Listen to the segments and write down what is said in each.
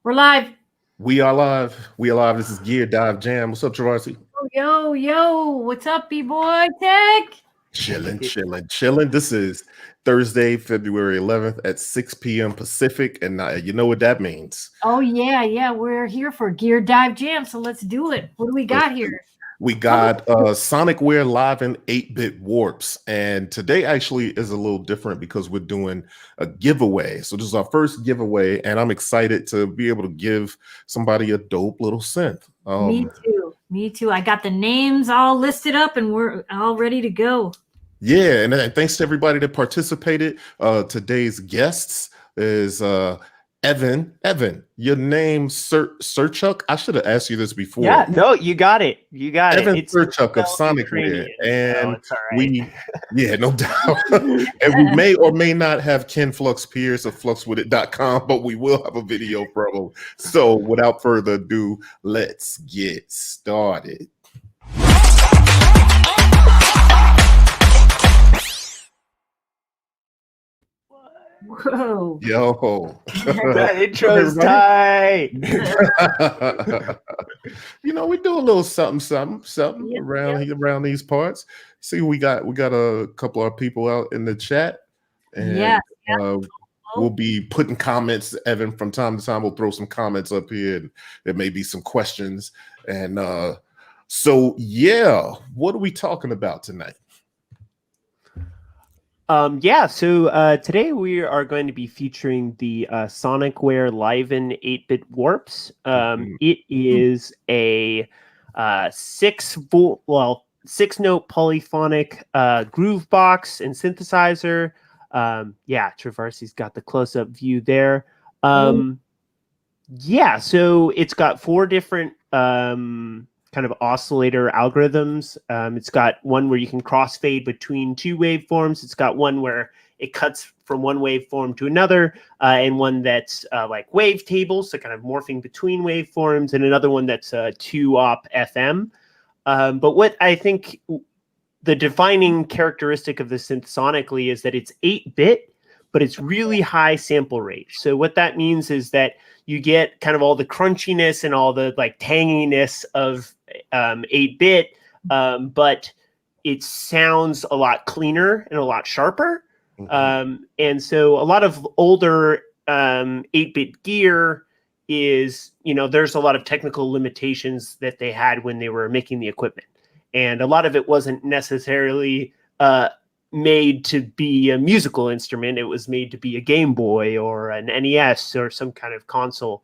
We're live. We are live. We are live. This is Gear Dive Jam. What's up, Gerardi? Yo. What's up, B-Boy Tech? Chilling. This is Thursday, February 11th at 6 p.m. Pacific. And you know what that means. Oh, yeah. We're here for Gear Dive Jam. So let's do it. What do we got here? We got Sonicware Liven 8-Bit warps. And today actually is a little different because we're doing a giveaway. So this is our first giveaway. And I'm excited to be able to give somebody a dope little synth. Me too. I got the names all listed up and we're all ready to go. Yeah, and thanks to everybody that participated. Today's guests is Evan, your name Sirchuk. I should have asked you this before. Yeah, no, you got it. Evan Sirchuk of Sonicware, and no doubt. And we may or may not have Ken Flux Pierce of fluxwithit.com, but we will have a video from him. So without further ado, let's get started. Whoa. Yo. That intro's tight. You know, we do a little something around these parts. See, we got a couple of people out in the chat. And we'll be putting comments, Evan, from time to time. We'll throw some comments up here, and there may be some questions. And so what are we talking about tonight? So today we are going to be featuring the Sonicware Liven 8-Bit warps. It is a 6-note polyphonic groove box and synthesizer. Traversi's got the close-up view there. So it's got 4 different kind of oscillator algorithms. It's got one where you can crossfade between 2 waveforms. It's got one where it cuts from one waveform to another, and one that's like wavetables, so kind of morphing between waveforms, and another one that's 2-op FM. But what I think the defining characteristic of the synth sonically is that it's 8-bit, but it's really high sample rate. So what that means is that you get kind of all the crunchiness and all the like tanginess of 8-bit, but it sounds a lot cleaner and a lot sharper. And so a lot of older 8-bit gear is, there's a lot of technical limitations that they had when they were making the equipment. And a lot of it wasn't necessarily made to be a musical instrument. It was made to be a Game Boy or an NES or some kind of console.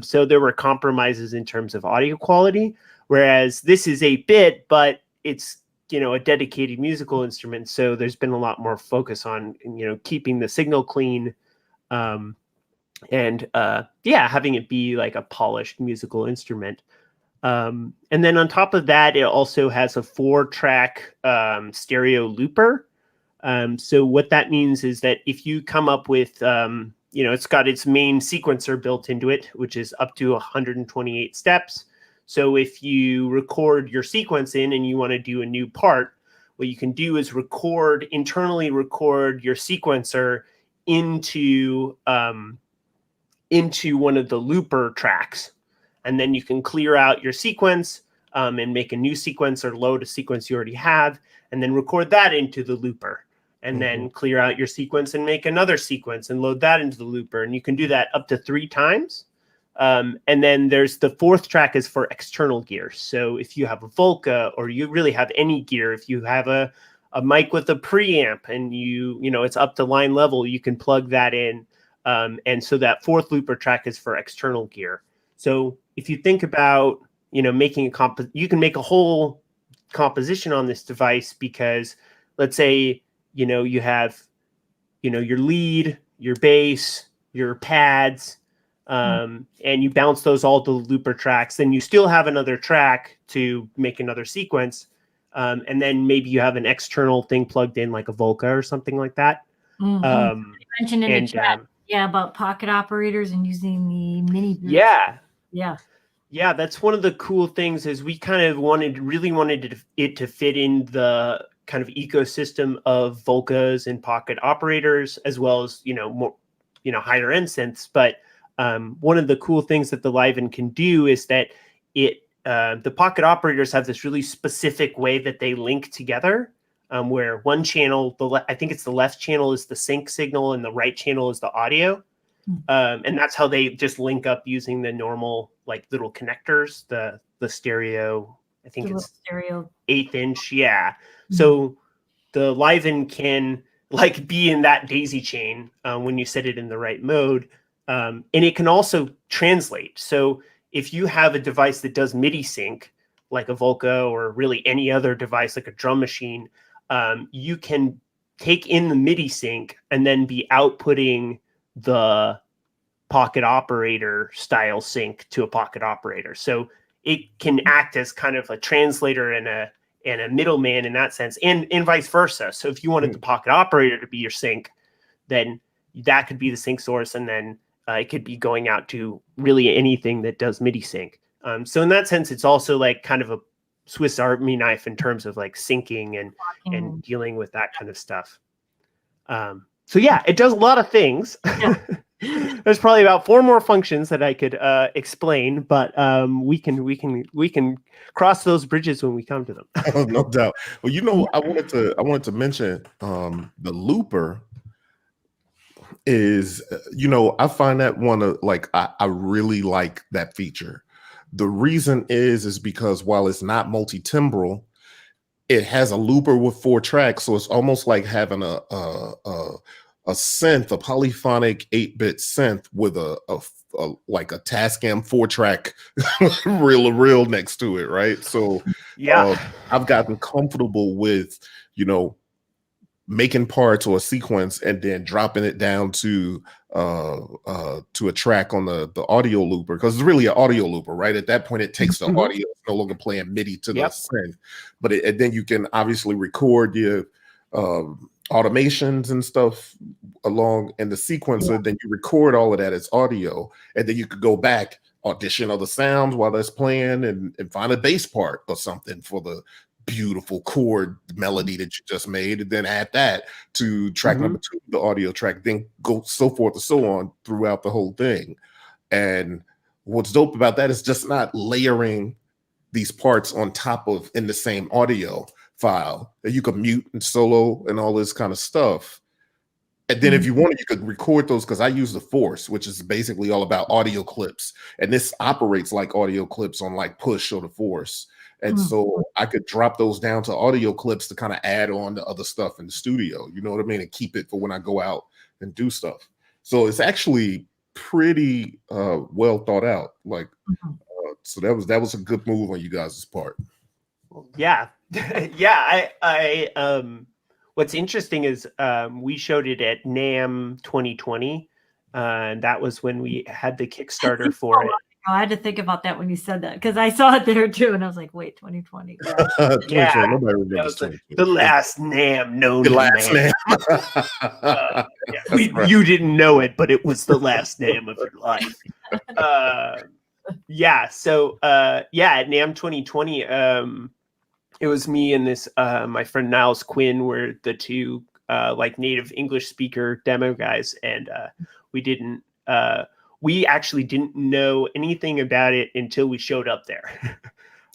So there were compromises in terms of audio quality, whereas this is 8-bit, but it's, a dedicated musical instrument. So there's been a lot more focus on, keeping the signal clean, and having it be like a polished musical instrument. And then on top of that, it also has a 4-track stereo looper. So what that means is that if you come up with, it's got its main sequencer built into it, which is up to 128 steps. So if you record your sequence in and you want to do a new part, what you can do is internally record your sequencer into one of the looper tracks. And then you can clear out your sequence and make a new sequence or load a sequence you already have, and then record that into the looper. And then clear out your sequence and make another sequence and load that into the looper. And you can do that up to 3 times. And then there's the 4th track is for external gear. So if you have a Volca, or you really have any gear, if you have a mic with a preamp and it's up to line level, you can plug that in. And so that 4th looper track is for external gear. So if you think about, making you can make a whole composition on this device, because let's say, you have, your lead, your bass, your pads, and you bounce those all to looper tracks. Then you still have another track to make another sequence. And then maybe you have an external thing plugged in, like a Volca or something like that. You mentioned in the chat, about pocket operators and using the mini boots. Yeah, that's one of the cool things, is we kind of really wanted it to fit in the kind of ecosystem of Volcas and pocket operators, as well as, more, higher end synths. But one of the cool things that the Liven can do is that the pocket operators have this really specific way that they link together, where one channel, I think it's the left channel is the sync signal and the right channel is the audio. And that's how they just link up using the normal like little connectors, the stereo, I think it's stereo 1/8 inch. Yeah. So the Liven can like be in that daisy chain when you set it in the right mode. And it can also translate. So if you have a device that does MIDI sync, like a Volca or really any other device like a drum machine, you can take in the MIDI sync and then be outputting the pocket operator style sync to a pocket operator. So it can act as kind of a translator and a middleman in that sense, and vice versa. So if you wanted the pocket operator to be your sync, then that could be the sync source, and then it could be going out to really anything that does MIDI sync. So in that sense, it's also like kind of a Swiss Army knife in terms of like syncing and dealing with that kind of stuff. So yeah, it does a lot of things. Yeah. There's probably about 4 more functions that I could explain, but we can cross those bridges when we come to them. Oh, no doubt. Well, you know, I wanted to mention the looper is, you know, I find that one of like I really like that feature. The reason is because while it's not multi-timbral, it has a looper with 4 tracks, so it's almost like having a synth, a polyphonic 8-bit synth with a like a Tascam 4-track reel next to it, right? So yeah, I've gotten comfortable with, you know, making parts or a sequence and then dropping it down to a track on the audio looper, because it's really an audio looper, right? At that point, it takes the audio, it's no longer playing MIDI to the synth, but and then you can obviously record your automations and stuff along in the sequencer. Then you record all of that as audio, and then you could go back, audition other sounds while that's playing, and find a bass part or something for the beautiful chord melody that you just made, and then add that to track number 2, the audio track, then go so forth and so on throughout the whole thing. And what's dope about that is just not layering these parts on top of in the same audio file that you can mute and solo and all this kind of stuff. And then if you wanted, you could record those, because I use the Force, which is basically all about audio clips, and this operates like audio clips on like Push or the Force. And so I could drop those down to audio clips to kind of add on to other stuff in the studio, you know what I mean, and keep it for when I go out and do stuff. So it's actually pretty well thought out. Like, so that was a good move on you guys' part. Yeah, yeah. I what's interesting is we showed it at NAMM 2020, and that was when we had the Kickstarter for it. I had to think about that when you said that, because I saw it there too, and I was like, "Wait, 2020." Yeah, nobody remembers the last NAMM known to man. Right. You didn't know it, but it was the last NAMM of your life. Yeah. So at NAMM 2020, it was me and this my friend Niles Quinn were the 2 like native English speaker demo guys, and we actually didn't know anything about it until we showed up there.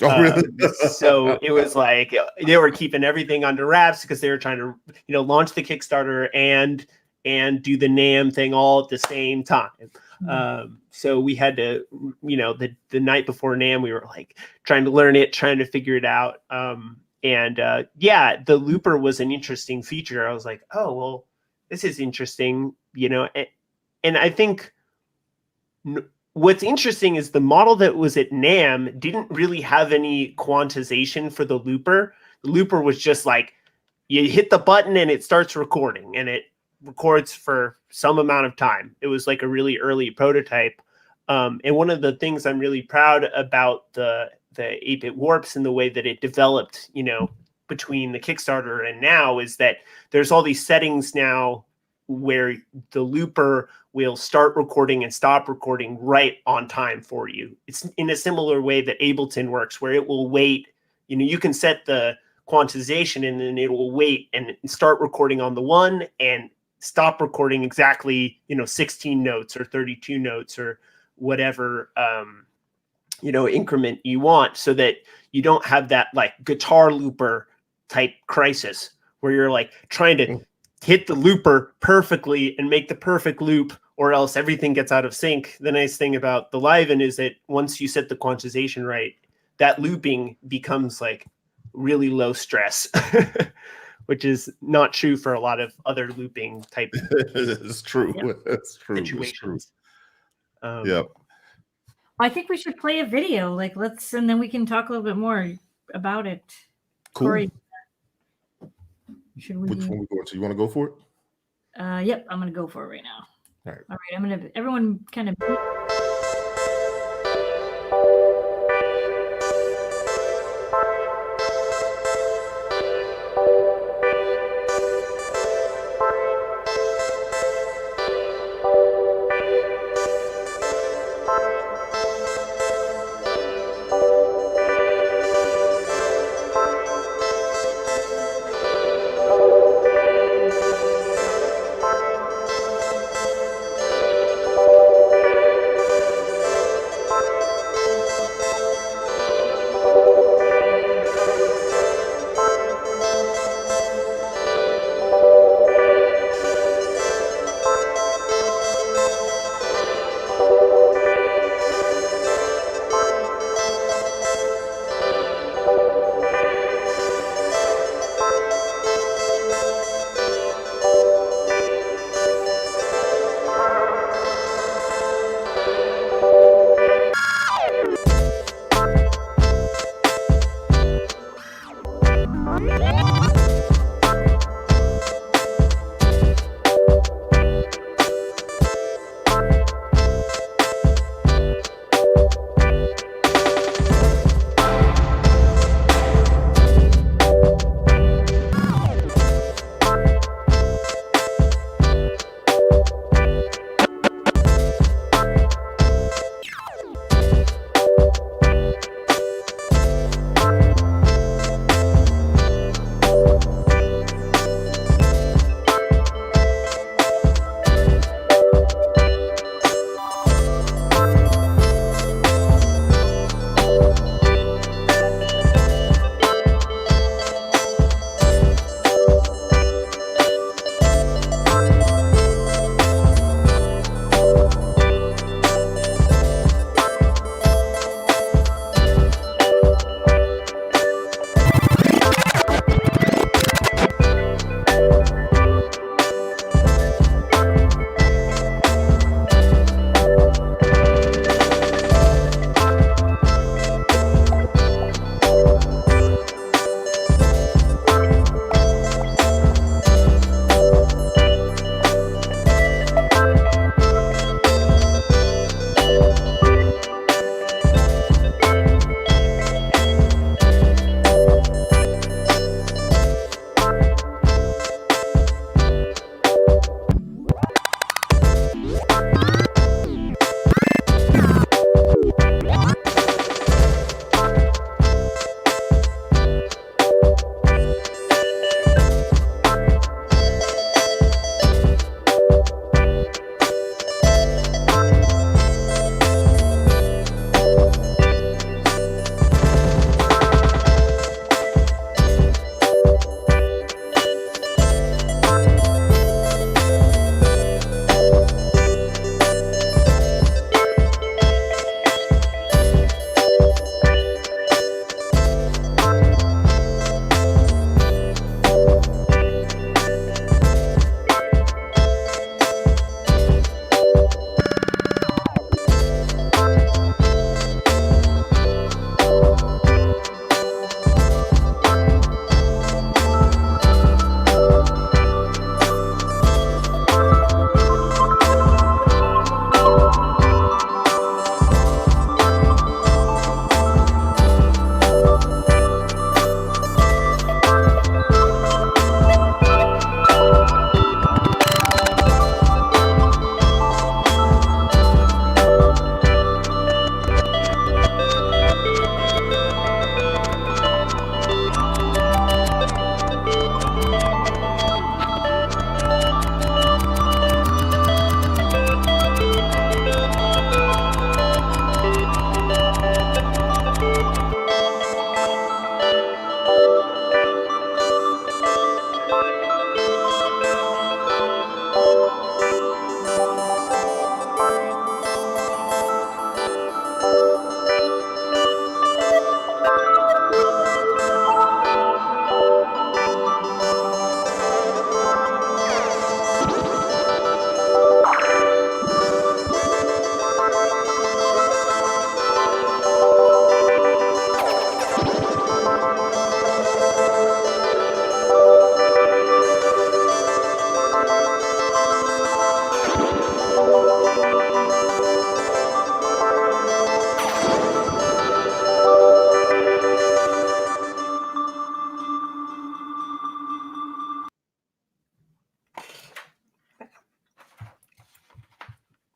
Oh, really? So it was like they were keeping everything under wraps because they were trying to, you know, launch the Kickstarter and do the NAMM thing all at the same time. So we had to, you know, the night before NAMM, we were like trying to learn it, trying to figure it out. The looper was an interesting feature. I was like, oh, well, this is interesting, you know, and I think what's interesting is the model that was at NAMM didn't really have any quantization for the looper. The looper was just like, you hit the button and it starts recording, and it records for some amount of time. It was like a really early prototype. And one of the things I'm really proud about the 8-bit warps and the way that it developed, you know, between the Kickstarter and now, is that there's all these settings now where the looper will start recording and stop recording right on time for you. It's in a similar way that Ableton works, where it will wait. You know, you can set the quantization and then it will wait and start recording on the one and stop recording exactly, 16 notes or 32 notes or whatever, increment you want, so that you don't have that like guitar looper type crisis where you're like trying to hit the looper perfectly and make the perfect loop, or else everything gets out of sync. The nice thing about the Liven is that once you set the quantization right, that looping becomes like really low stress, which is not true for a lot of other looping type it's true. Yep. It's true. situations. Yep. I think we should play a video. Like, and then we can talk a little bit more about it. Cool. Corey, should we? Which one we going to? You want to go for it? Yep, I'm gonna go for it right now. All right. All right, everyone kind of.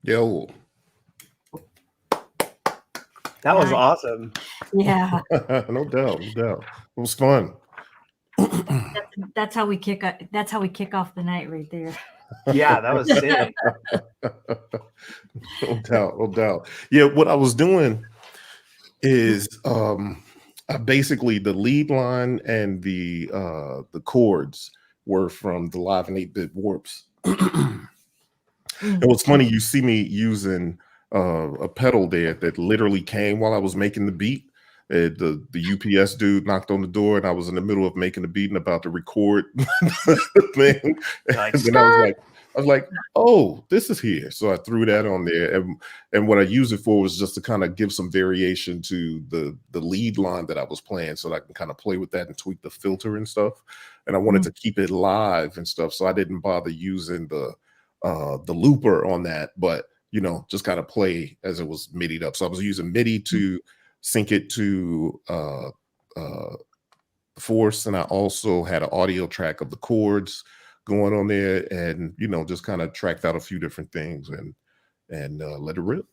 Yo. That was awesome. Yeah. No doubt. It was fun. That's how we kick off the night right there. Yeah, that was sick. No doubt. Yeah, what I was doing is basically the lead line and the chords were from the Live and 8-bit warps. It was funny, you see me using a pedal there that literally came while I was making the beat. The UPS dude knocked on the door, and I was in the middle of making the beat and about to record the thing. And then I was like, oh, this is here. So I threw that on there, and what I used it for was just to kind of give some variation to the lead line that I was playing, so that I can kind of play with that and tweak the filter and stuff. And I wanted to keep it live and stuff, so I didn't bother using the looper on that, but just kind of play as it was MIDI'd up. So I was using MIDI to sync it to Force, and I also had an audio track of the chords going on there, and just kind of tracked out a few different things and let it rip.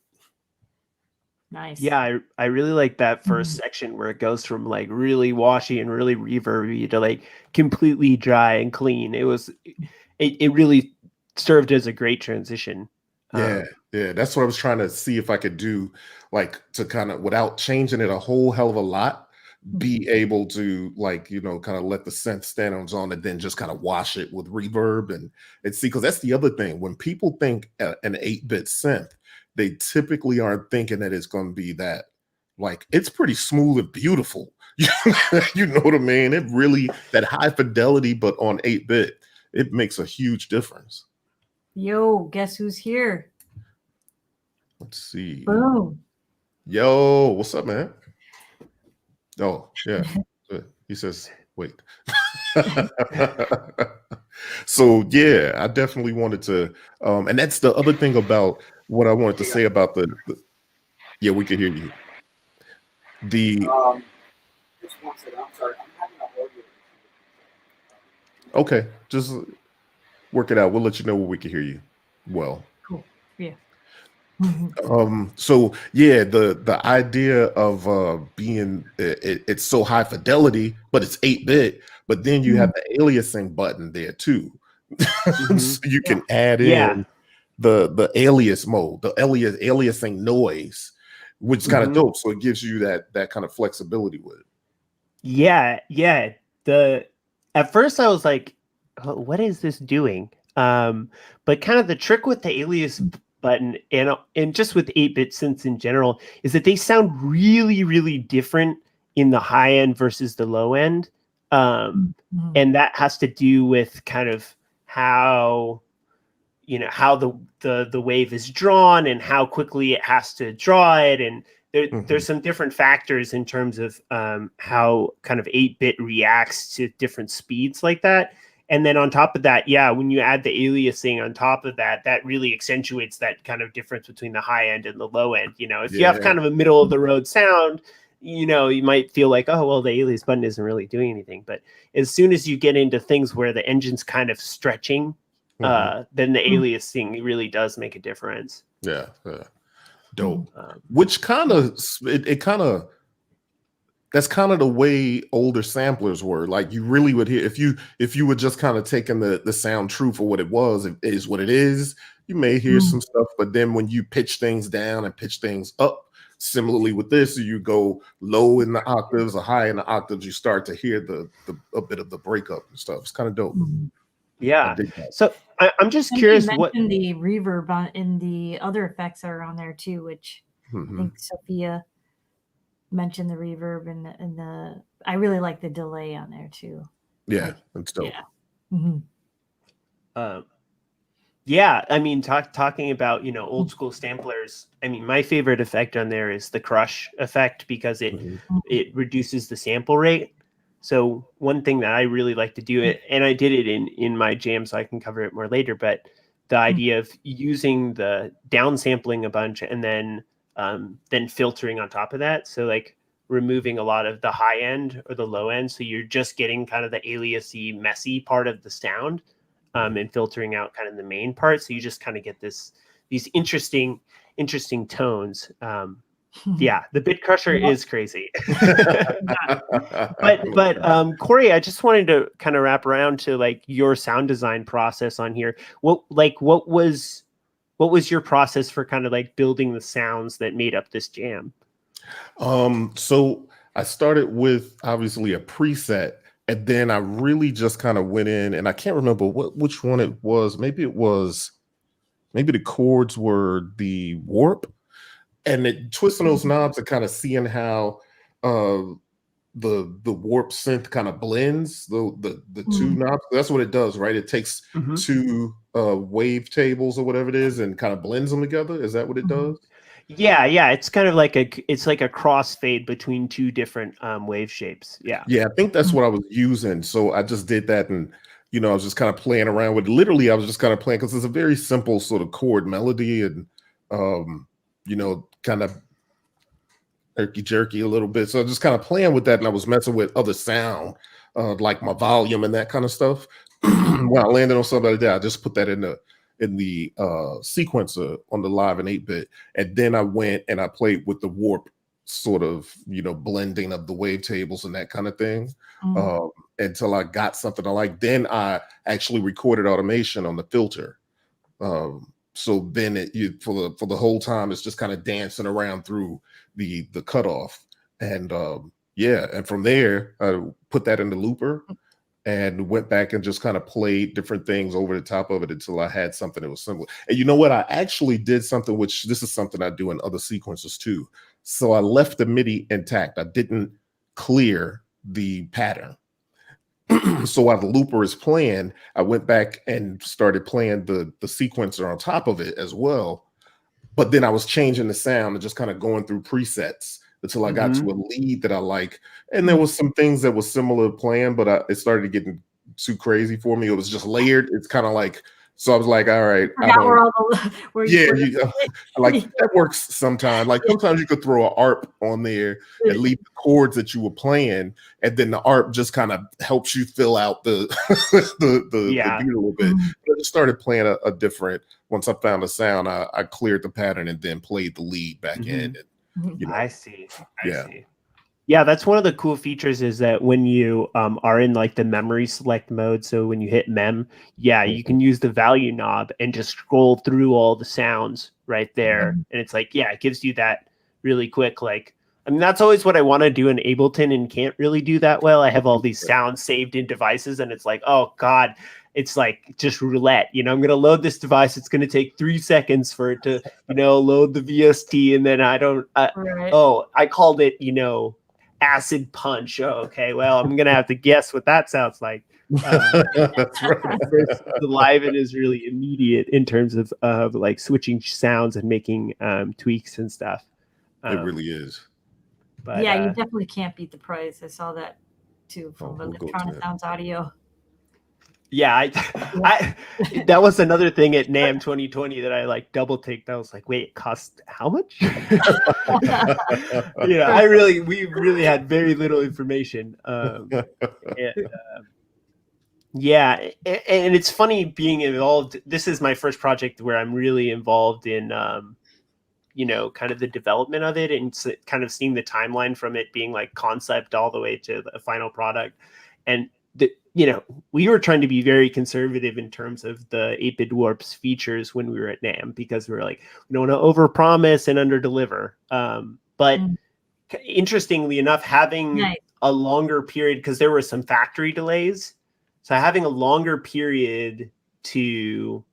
Nice. Yeah, I really like that first section where it goes from like really washy and really reverby to like completely dry and clean. It really served as a great transition. Yeah, that's what I was trying to see if I could do, like, to kind of, without changing it a whole hell of a lot, be able to, like, kind of let the synth stand on its own and then just kind of wash it with reverb and see, because that's the other thing. When people think an 8-bit synth, they typically aren't thinking that it's going to be that, like, it's pretty smooth and beautiful. You know what I mean? It really, that high fidelity, but on 8-bit, it makes a huge difference. Yo, guess who's here? Let's see. Boom. Yo, what's up, man? Oh, yeah. He says, wait. So, yeah, I definitely wanted to, and that's the other thing about what I wanted to say about the yeah, we could hear you. Okay, just work it out. We'll let you know when we can hear you well. Cool. Yeah. So yeah, the idea of being it's so high fidelity, but it's 8-bit, but then you have the aliasing button there too. So you can add in the alias mode, the aliasing noise, which is kind of dope. So it gives you that kind of flexibility with it. Yeah. At first I was like, oh, what is this doing? But kind of the trick with the alias button and just with 8-bit synths in general is that they sound really, really different in the high end versus the low end. And that has to do with kind of how the wave is drawn and how quickly it has to draw it. And there's some different factors in terms of how kind of 8-bit reacts to different speeds like that. And then on top of that, when you add the aliasing on top of that, that really accentuates that kind of difference between the high end and the low end. If you have kind of a middle of the road sound, you might feel like, oh, well, the alias button isn't really doing anything. But as soon as you get into things where the engine's kind of stretching, then the aliasing really does make a difference. Yeah. Dope. Which kind of, it kind of, that's kind of the way older samplers were. Like, you really would hear, if you were just kind of taking the sound true for what it was, it is what it is, you may hear some stuff, but then when you pitch things down and pitch things up, similarly with this, you go low in the octaves or high in the octaves, you start to hear a bit of the breakup and stuff. It's kind of dope. Yeah. So I'm just curious what the reverb in the other effects are on there too, which I think Sophia mentioned the reverb and the I really like the delay on there too. Yeah, that's dope. Yeah. I mean, talking about old school samplers. I mean, my favorite effect on there is the crush effect because it reduces the sample rate. So one thing that I really like to do, and I did it in my jam, so I can cover it more later, but the idea of using the downsampling a bunch and then filtering on top of that. So like removing a lot of the high end or the low end. So you're just getting kind of the aliasy, messy part of the sound and filtering out kind of the main part. So you just kind of get this these interesting tones. Yeah, the Bit Crusher is crazy. but Corey, I just wanted to kind of wrap around to like your sound design process on here. What was your process for kind of like building the sounds that made up this jam? So I started with obviously a preset, and then I really just kind of went in, and I can't remember which one it was. Maybe the chords were the warp, and it twisting those knobs and kind of seeing how the warp synth kind of blends the two knobs. That's what it does, right? It takes two wave tables or whatever it is and kind of blends them together. Is that what it does? Yeah, it's kind of like a crossfade between two different wave shapes. Yeah, I think that's what I was using. So I just did that, and I was just kind of playing around with. Literally, I was just kind of playing because it's a very simple sort of chord melody, and kind of herky jerky a little bit. So just kind of playing with that, and I was messing with other sound, like my volume and that kind of stuff. When I landed on something like that, I just put that in the sequencer on the Liven 8-Bit, and then I went and I played with the warp sort of blending of the wavetables and that kind of thing, until I got something I like. Then I actually recorded automation on the filter. So then for the whole time it's just kind of dancing around through the cutoff, and and from there I put that in the looper and went back and just kind of played different things over the top of it until I had something that was simple. And you know what? I actually did something, which this is something I do in other sequences too. So I left the MIDI intact. I didn't clear the pattern. So while the looper is playing, I went back and started playing the sequencer on top of it as well. But then I was changing the sound and just kind of going through presets until I got to a lead that I like. And there was some things that was similar playing, but it started getting too crazy for me. It was just layered. It's kind of like, so I was like, all right. Like that works sometimes. Like sometimes you could throw an ARP on there and leave the chords that you were playing, and then the ARP just kind of helps you fill out the the beat a little bit. But I just started playing a different. Once I found the sound, I cleared the pattern and then played the lead back in. And, I see. Yeah, that's one of the cool features is that when you are in like the memory select mode, so when you hit mem, you can use the value knob and just scroll through all the sounds right there. And it's like, it gives you that really quick, like, I mean, that's always what I want to do in Ableton and can't really do that well. I have all these sounds saved in devices and it's like, oh God, it's like just roulette. I'm going to load this device. It's going to take 3 seconds for it to, load the VST. And then I called it, acid punch. Oh, okay. Well, I'm going to have to guess what that sounds like. That's right. The Liven is really immediate in terms of like switching sounds and making tweaks and stuff. It really is. But you definitely can't beat the price. I saw that too from Electronic Sounds Audio. Yeah, I that was another thing at NAMM 2020 that I like double taked. I was like, wait, it cost how much? We really had very little information. And it's funny being involved. This is my first project where I'm really involved in kind of the development of it and kind of seeing the timeline from it being like concept all the way to the final product. And we were trying to be very conservative in terms of the 8-Bit Warp's features when we were at NAMM, because we were like, we don't want to overpromise and underdeliver. But interestingly enough, having a longer period, because there were some factory delays, so having a longer period to,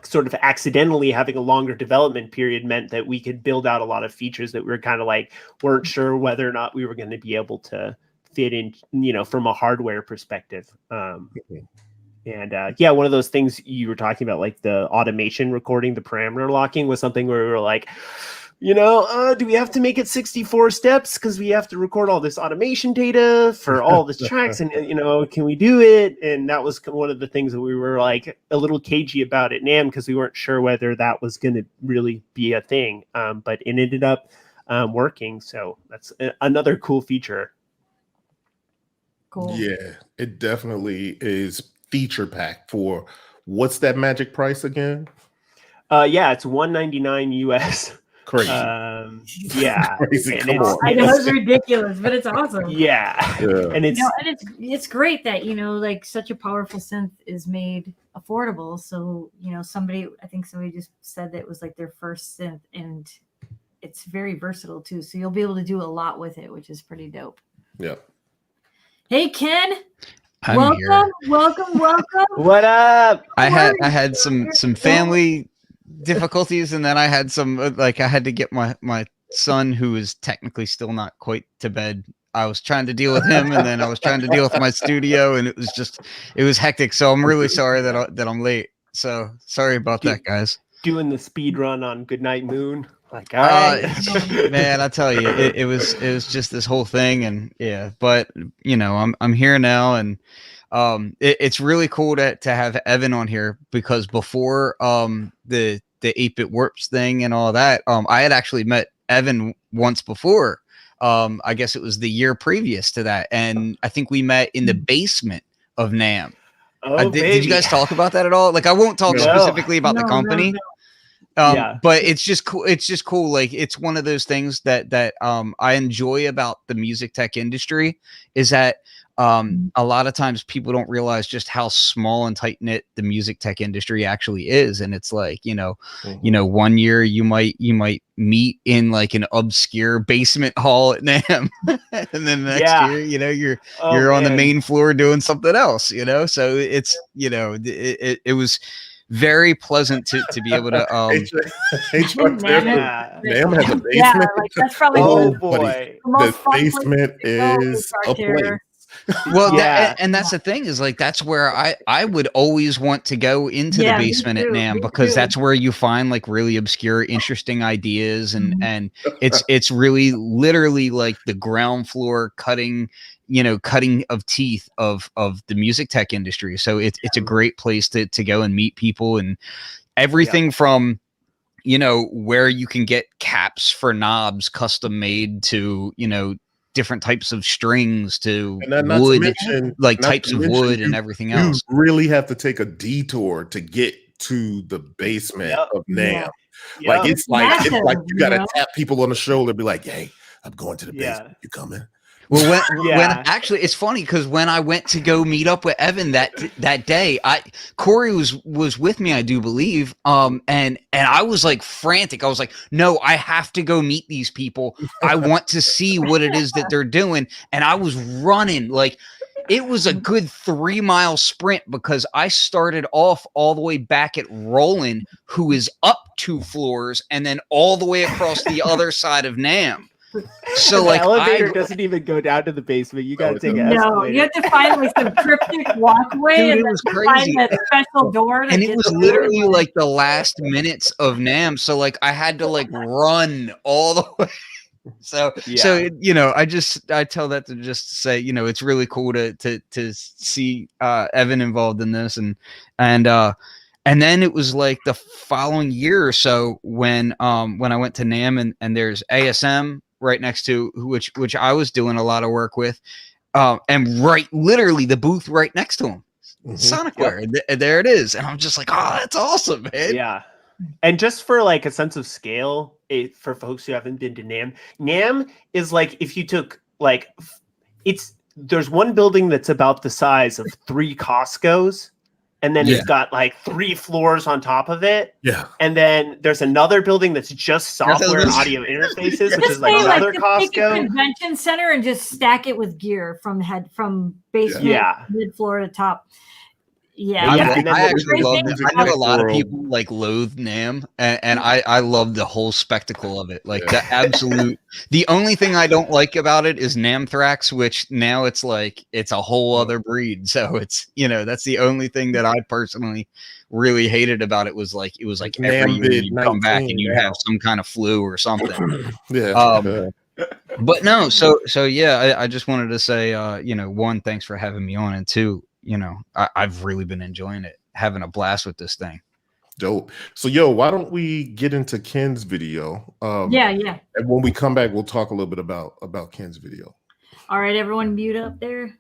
sort of accidentally having a longer development period meant that we could build out a lot of features that we were kind of like, weren't sure whether or not we were going to be able to fit in, from a hardware perspective. One of those things you were talking about, like the automation recording, the parameter locking, was something where we were like, do we have to make it 64 steps because we have to record all this automation data for all the tracks, and can we do it? And that was one of the things that we were like a little cagey about at NAMM, because we weren't sure whether that was going to really be a thing, but it ended up working. So that's another cool feature. Cool. Yeah, it definitely is feature packed for what's that magic price again? Yeah, it's $199 US. Crazy. Yeah. Crazy. Come on. I know it's ridiculous, but it's awesome. Yeah. And it's great that, like such a powerful synth is made affordable. So, I think somebody just said that it was like their first synth, and it's very versatile too. So you'll be able to do a lot with it, which is pretty dope. Yep. Hey, Ken. I'm here. Welcome. What up? I had some family difficulties, and then I had some I had to get my son, who is technically still not quite to bed. I was trying to deal with him, and then I was trying to deal with my studio, and it was hectic. So I'm really sorry that I'm late. So sorry about that, guys. Doing the speed run on Goodnight Moon. Like, all right. Man, I tell you, it was just this whole thing, and yeah, but I'm here now, and it's really cool to have Evan on here, because before the 8-bit warps thing and all that, I had actually met Evan once before. I guess it was the year previous to that, and I think we met in the basement of NAMM. Did you guys talk about that at all? Like, I won't talk specifically about the company. No. But it's just cool. It's just cool. Like, it's one of those things that I enjoy about the music tech industry, is that a lot of times people don't realize just how small and tight knit the music tech industry actually is. And it's like, 1 year you might meet in like an obscure basement hall at NAMM, and then the next year, you're on the main floor doing something else, so it's, it was very pleasant to be able to NAMM has a basement. Yeah, like that's probably boy. The basement is a place. Well, and that's the thing, is like, that's where I would always want to go into the basement at NAMM, because that's where you find like really obscure, interesting ideas, and it's really literally like the ground floor cutting of teeth of the music tech industry. So it's a great place to go and meet people, and everything from where you can get caps for knobs custom made to different types of strings to wood, types of wood and everything else. You really have to take a detour to get to the basement of NAMM. Like, it's like you gotta tap people on the shoulder, be like, "Hey, I'm going to the basement. You coming?" Well, when actually, it's funny, because when I went to go meet up with Evan that day, Corey was with me, I do believe, and I was like frantic. I was like, no, I have to go meet these people. I want to see what it is that they're doing, and I was running like. It was a good 3-mile sprint, because I started off all the way back at Roland, who is up 2 floors, and then all the way across the other side of NAMM. So the elevator doesn't even go down to the basement. You got to take an escalator. No, you have to find like some cryptic walkway, Dude, and it then was crazy. find that special door. And it was literally like the last minutes of NAMM. So like, I had to like run all the way. So I tell that to just say, it's really cool to see Evan involved in this, and then it was like the following year or so when I went to NAMM, and there's ASM right next to, which I was doing a lot of work with, and literally the booth right next to him, Sonicware, and there it is, and I'm just like, oh, that's awesome, man. Yeah. And just for like a sense of scale, for folks who haven't been to NAMM is like, if you took like, there's one building that's about the size of 3 Costco's, and then it's got like 3 floors on top of it. Yeah. And then there's another building that's just software and audio interfaces, which is like another Costco. Take a convention center and just stack it with gear from basement, mid floor to top. Yeah, I actually love it. I know a lot of people like loathe NAMM, and I love the whole spectacle of it. Like the only thing I don't like about it is Namthrax, which now it's like it's a whole other breed. So it's that's the only thing that I personally really hated about it, was like every year you come back and you have some kind of flu or something. But no, so I just wanted to say, one, thanks for having me on, and two, I've really been enjoying it, having a blast with this thing. Dope. So, why don't we get into Ken's video? And when we come back, we'll talk a little bit about Ken's video. All right, everyone, mute up there.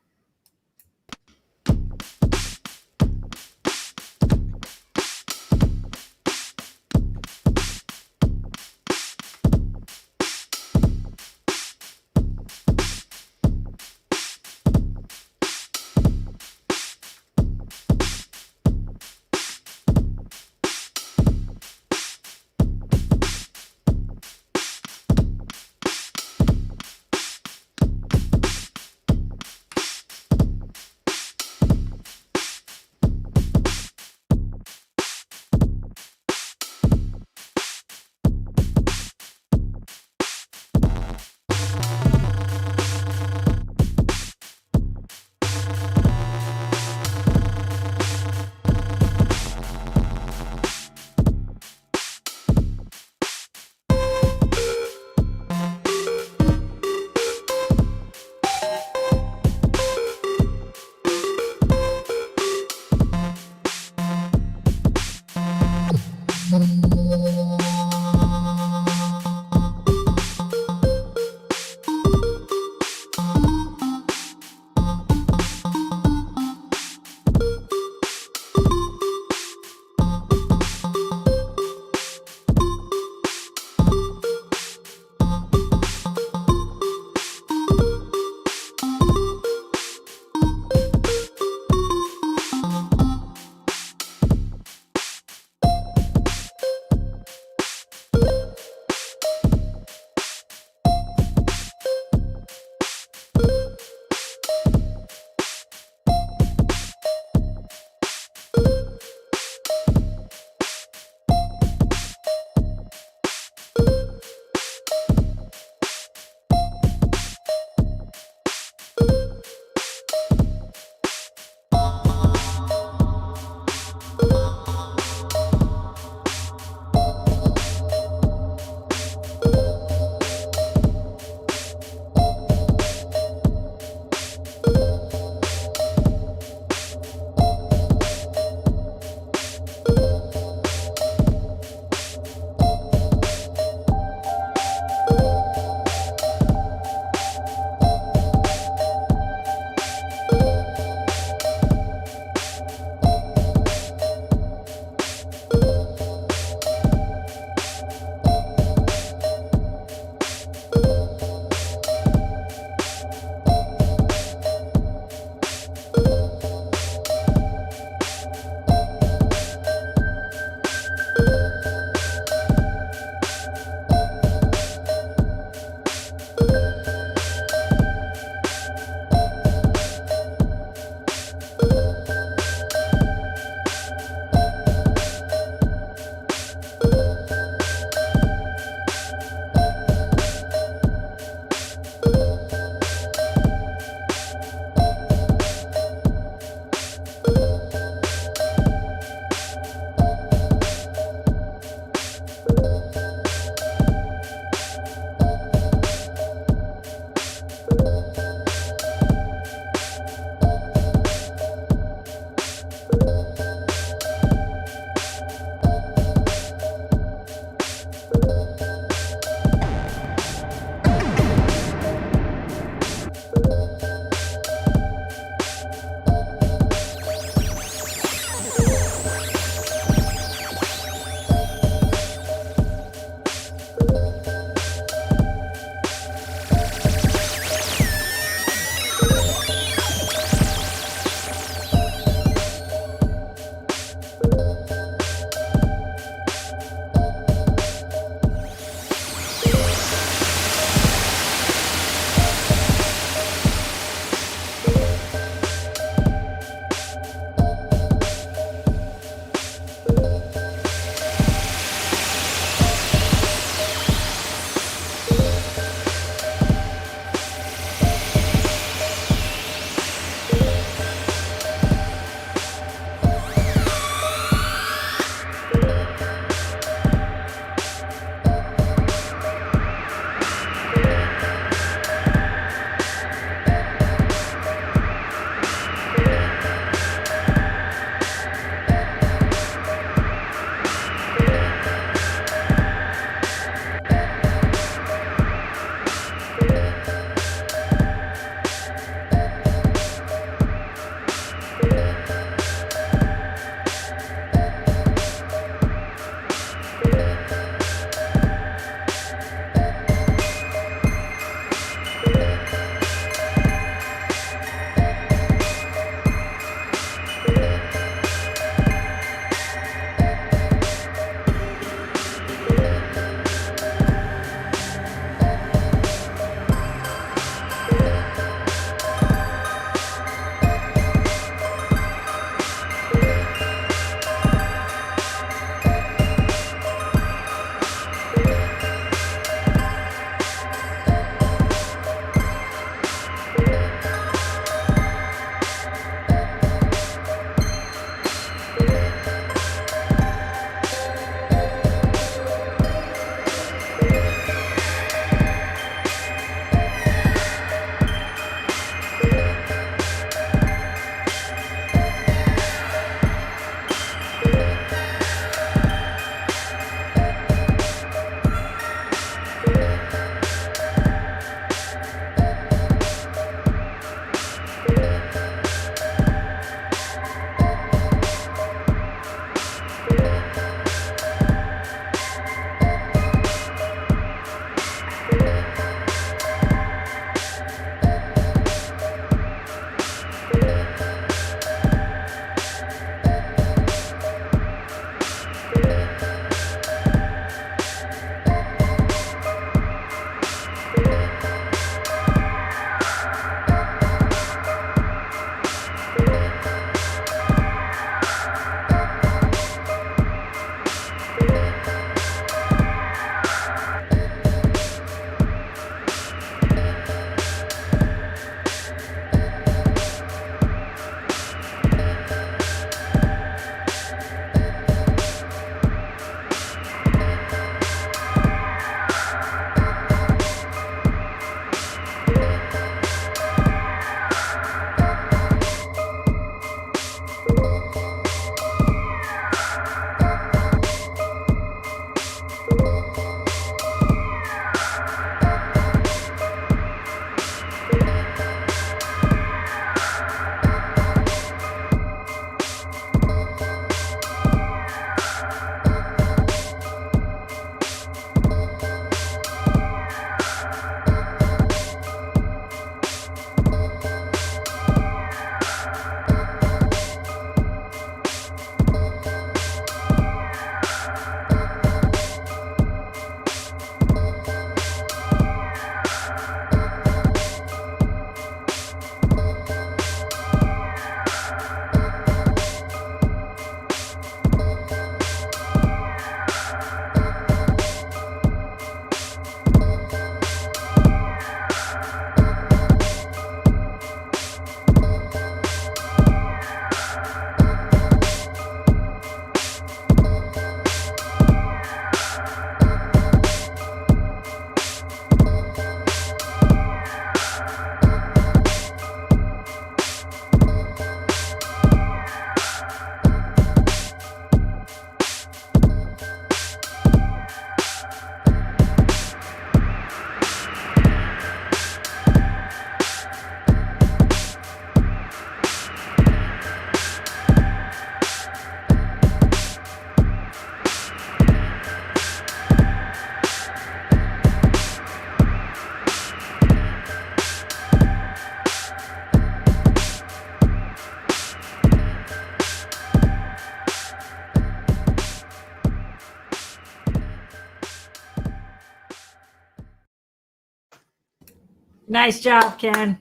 Nice job, Ken.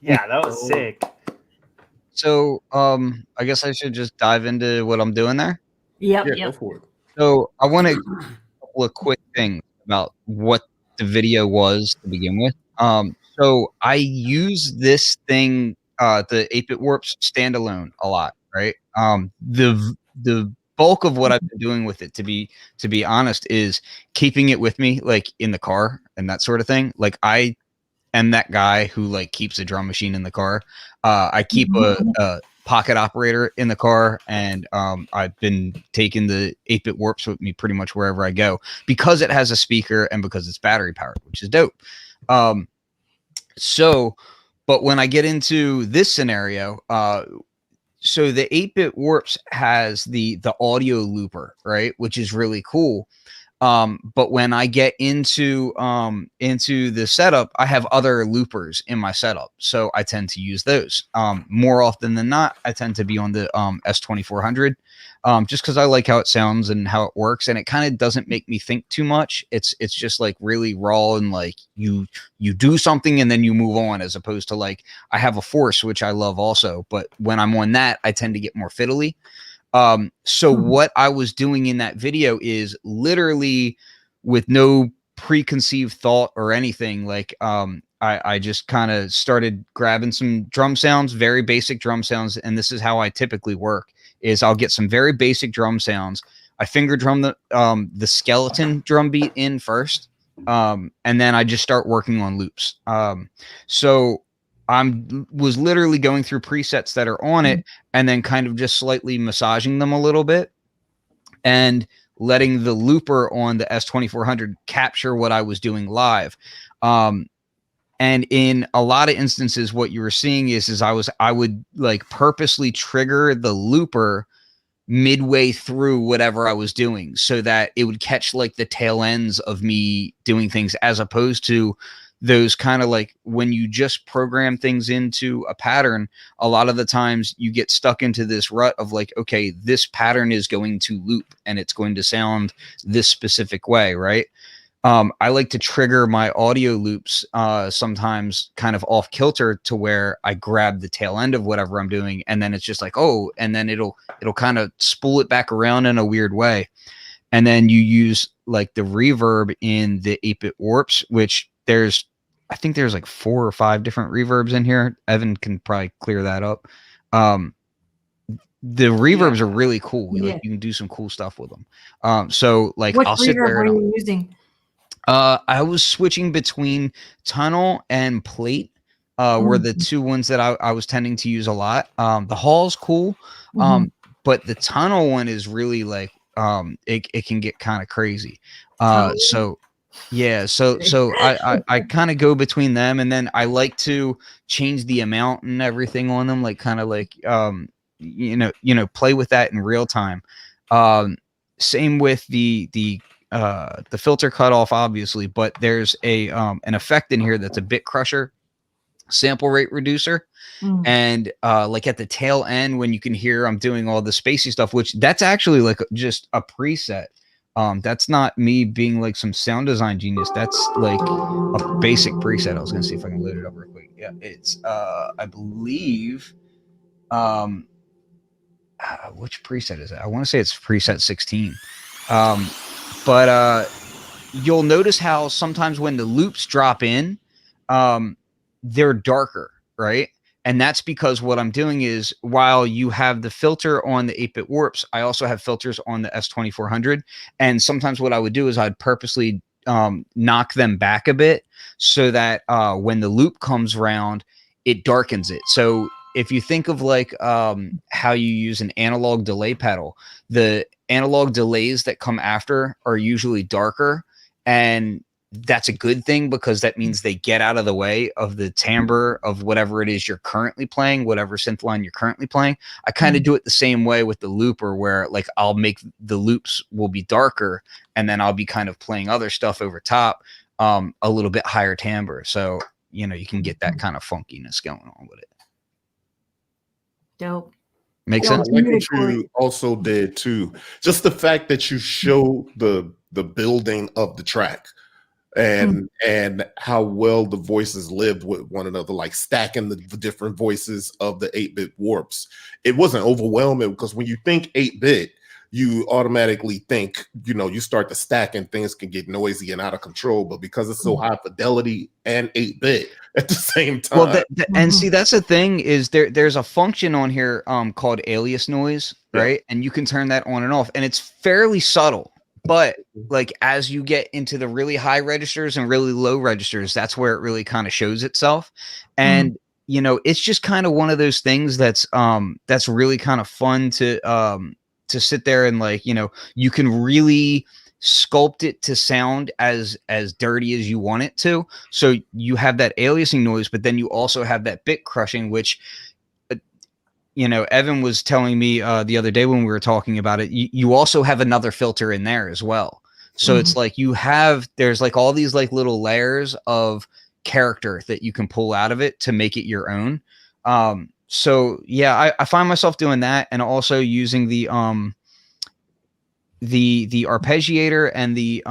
Yeah, that was sick. So, I guess I should just dive into what I'm doing there. Yep. Yeah, go for it. So I want to couple of quick things about what the video was to begin with. So I use this thing, the 8-bit warps standalone a lot, right? The bulk of what I've been doing with it, to be honest, is keeping it with me, like in the car and that sort of thing. Like I am that guy who like keeps a drum machine in the car. I keep a pocket operator in the car, and I've been taking the 8-bit warps with me pretty much wherever I go because it has a speaker and because it's battery powered, which is dope. But when I get into this scenario, so the 8-bit warps has the audio looper, right, which is really cool. But when I get into the setup, I have other loopers in my setup, so I tend to use those. More often than not, I tend to be on the S2400, just because I like how it sounds and how it works, and it kind of doesn't make me think too much. It's just like really raw, and like you do something and then you move on, as opposed to like I have a Force, which I love also, but when I'm on that, I tend to get more fiddly. So what I was doing in that video is literally with no preconceived thought or anything. Like, I just kind of started grabbing some drum sounds, very basic drum sounds. And this is how I typically work: is I'll get some very basic drum sounds. I finger drum the skeleton drum beat in first. And then I just start working on loops. So was literally going through presets that are on it, and then kind of just slightly massaging them a little bit and letting the looper on the S2400 capture what I was doing live. And in a lot of instances, what you were seeing is I would like purposely trigger the looper midway through whatever I was doing, so that it would catch like the tail ends of me doing things, as opposed to those kind of like when you just program things into a pattern, a lot of the times you get stuck into this rut of like, okay, this pattern is going to loop and it's going to sound this specific way, right? I like to trigger my audio loops sometimes kind of off kilter, to where I grab the tail end of whatever I'm doing, and then it's just like, oh, and then it'll kind of spool it back around in a weird way. And then you use like the reverb in the 8-bit warps, which I think there's like 4 or 5 different reverbs in here. Evan can probably clear that up. The reverbs are really cool. Yeah. Like you can do some cool stuff with them. So like what I'll sit reverb there are and you using? I was switching between tunnel and plate. Were the two ones that I was tending to use a lot. The hall's cool. But the tunnel one is really like it can get kind of crazy. So yeah, so I kind of go between them, and then I like to change the amount and everything on them, like kind of like play with that in real time. Same with the filter cutoff, obviously, but there's an effect in here that's a bit crusher sample rate reducer. And like at the tail end, when you can hear I'm doing all the spacey stuff, which that's actually like just a preset. That's not me being like some sound design genius. That's like a basic preset. I was gonna see if I can load it up real quick. Yeah, it's I believe which preset is it? I want to say it's preset 16. But you'll notice how sometimes when the loops drop in, they're darker, right? And that's because what I'm doing is, while you have the filter on the 8-bit warps, I also have filters on the S2400. And sometimes what I would do is I'd purposely knock them back a bit, so that when the loop comes around, it darkens it. So if you think of like how you use an analog delay pedal, the analog delays that come after are usually darker, and that's a good thing, because that means they get out of the way of the timbre of whatever it is you're currently playing, whatever synth line you're currently playing. I kind of do it the same way with the looper, where like I'll make the loops will be darker, and then I'll be kind of playing other stuff over top, a little bit higher timbre. So, you can get that kind of funkiness going on with it. Dope. Makes sense. I like what you also did too. Just the fact that you show the building of the track. and how well the voices lived with one another, like stacking the different voices of the 8-bit warps. It wasn't overwhelming because when you think 8-bit, you automatically think, you start to stack and things can get noisy and out of control. But because it's so high fidelity and 8-bit at the same time. Well, and see, that's the thing is there's a function on here called alias noise, right? And you can turn that on and off, and it's fairly subtle. But like as you get into the really high registers and really low registers, that's where it really kind of shows itself. And it's just kind of one of those things that's really kind of fun to sit there and like, you can really sculpt it to sound as dirty as you want it to. So you have that aliasing noise, but then you also have that bit crushing, which, Evan was telling me the other day when we were talking about it, you also have another filter in there as well. So it's like there's like all these like little layers of character that you can pull out of it to make it your own. So yeah, I find myself doing that, and also using the arpeggiator and the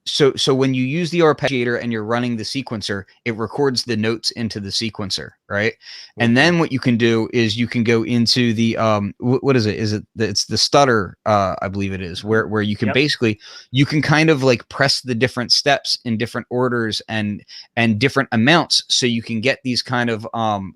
so when you use the arpeggiator and you're running the sequencer, it records the notes into the sequencer, right? And then what you can do is you can go into the what is it? It's the stutter, I believe it is, where you can basically you can kind of like press the different steps in different orders and different amounts, so you can get these kind of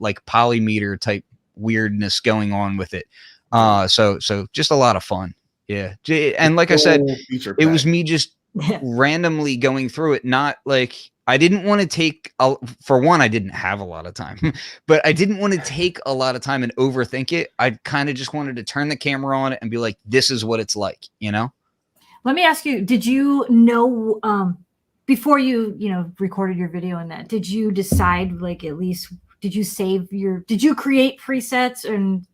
like polymeter type weirdness going on with it. So just a lot of fun. Yeah. And like I said, it was me just randomly going through it. Not like I didn't want to take, for one, I didn't have a lot of time, but I didn't want to take a lot of time and overthink it. I kind of just wanted to turn the camera on it and be like, this is what it's like, Let me ask you, did you know, before you, recorded your video on that, did you decide like at least, did you create presets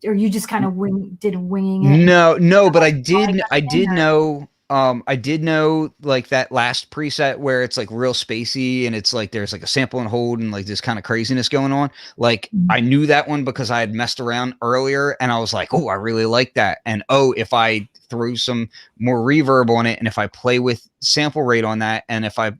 or you just kind of winging it? No, but I did know like that last preset where it's like real spacey and it's like there's like a sample and hold and like this kind of craziness going on. Like I knew that one because I had messed around earlier and I was like, oh, I really like that. And if I throw some more reverb on it and if I play with sample rate on that, and if I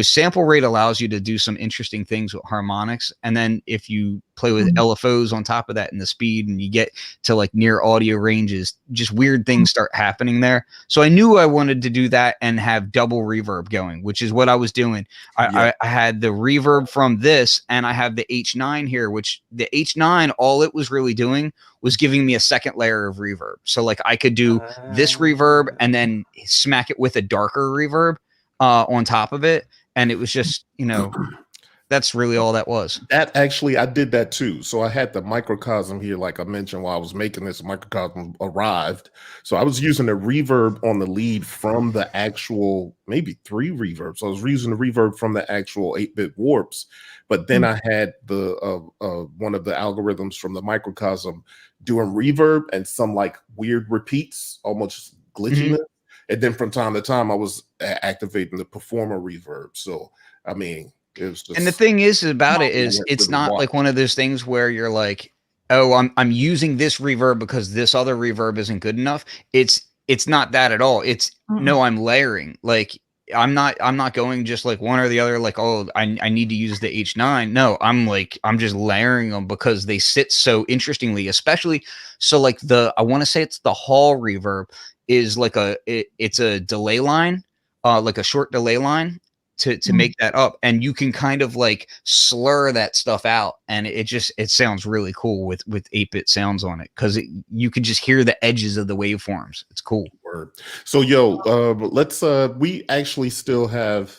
sample rate allows you to do some interesting things with harmonics, and then if you play with LFOs on top of that and the speed and you get to like near audio ranges, just weird things start happening there. So I knew I wanted to do that and have double reverb going, which is what I was doing. I had the reverb from this and I have the H9 here, which the H9, all it was really doing was giving me a second layer of reverb. So like I could do this reverb and then smack it with a darker reverb on top of it. And it was just, that's really all that was. That actually, I did that too. So I had the microcosm here, like I mentioned while I was making this, microcosm arrived. So I was using a reverb on the lead from the actual, maybe 3 reverbs. So I was using the reverb from the actual 8-bit warps, but then I had the one of the algorithms from the microcosm doing reverb and some like weird repeats, almost glitchiness. And then from time to time, I was activating the performer reverb. So, I mean, it was just, and the thing is about it is it's not like one of those things where you're like, oh, I'm using this reverb because this other reverb isn't good enough. It's not that at all. It's no, I'm layering. Like I'm not going just like one or the other, like, oh, I need to use the H9. No, I'm just layering them because they sit so interestingly, especially. So like I want to say it's the hall reverb is like it's a delay line, like a short delay line to make that up. And you can kind of like slur that stuff out. And it sounds really cool with 8-bit sounds on it. Cause you can just hear the edges of the waveforms. It's cool. So let's we actually still have,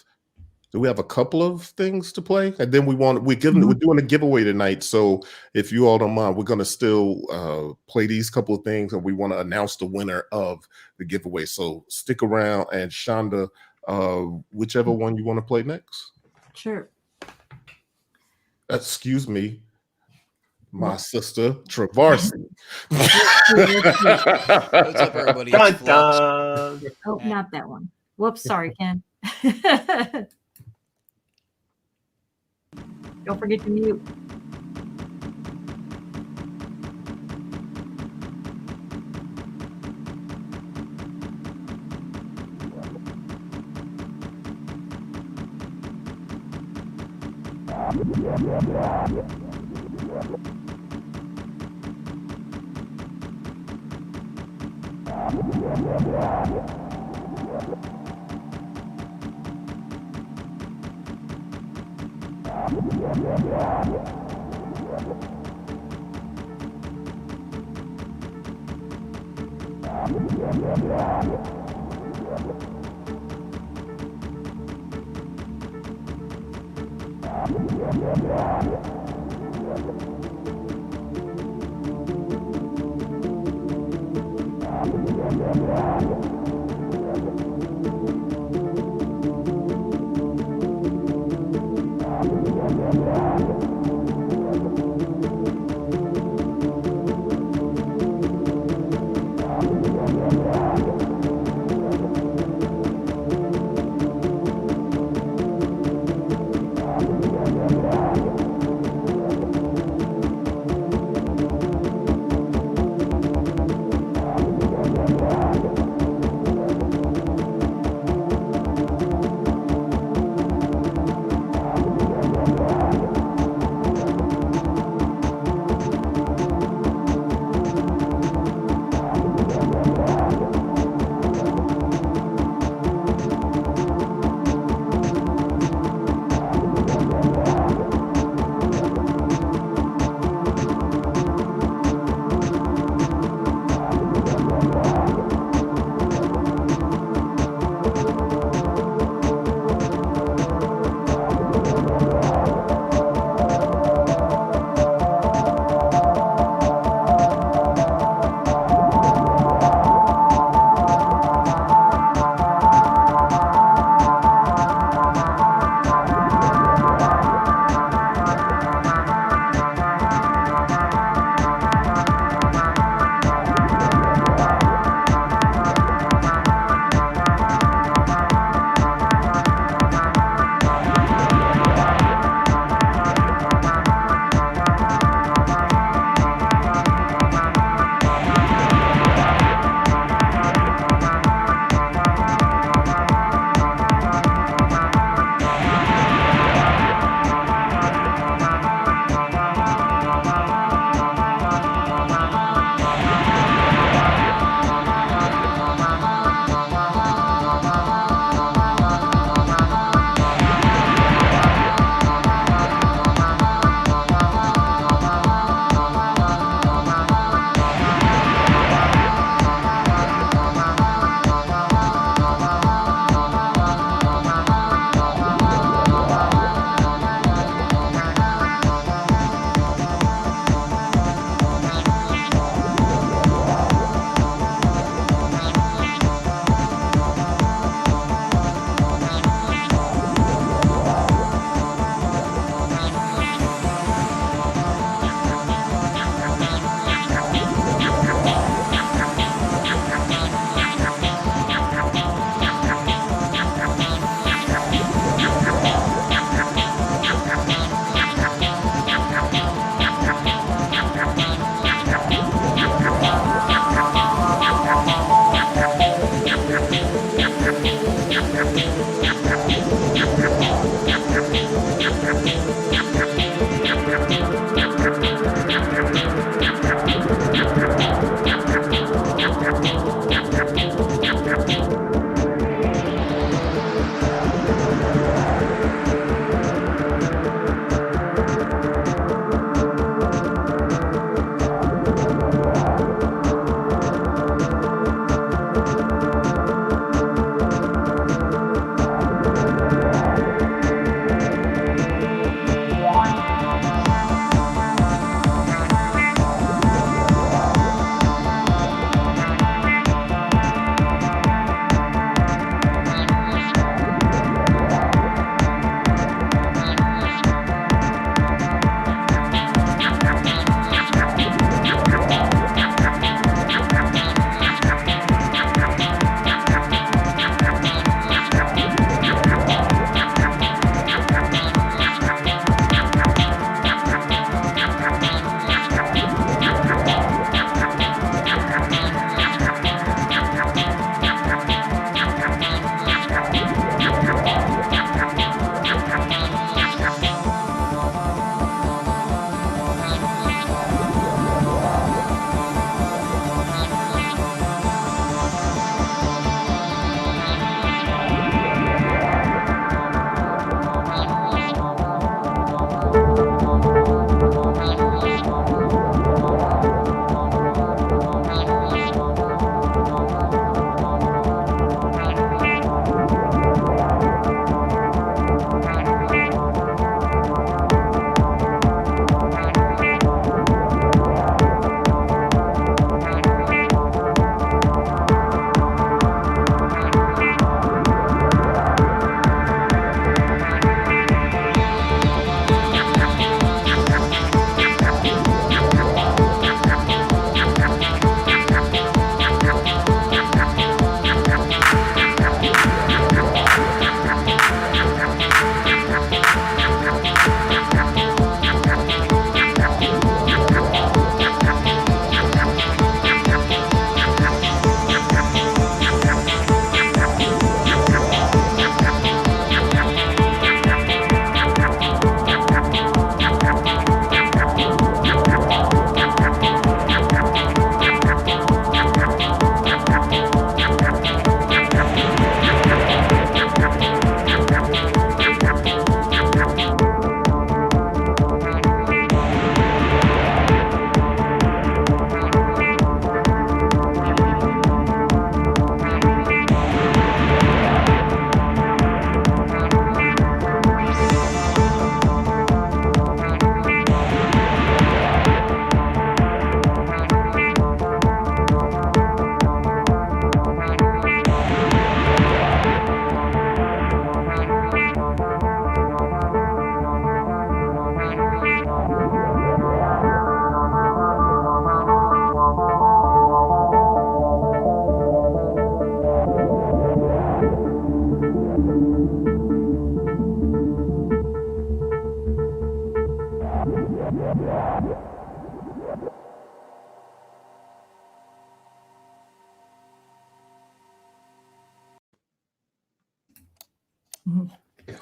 do we have a couple of things to play? And then we're doing a giveaway tonight. So if you all don't mind, we're going to still play these couple of things and we want to announce the winner of the giveaway. So stick around, and Shonda, whichever one you want to play next. Sure. Excuse me, my sister Travarsi. What's up, everybody? It's Flux. Oh, not that one. Whoops, sorry, Ken. Don't forget to mute.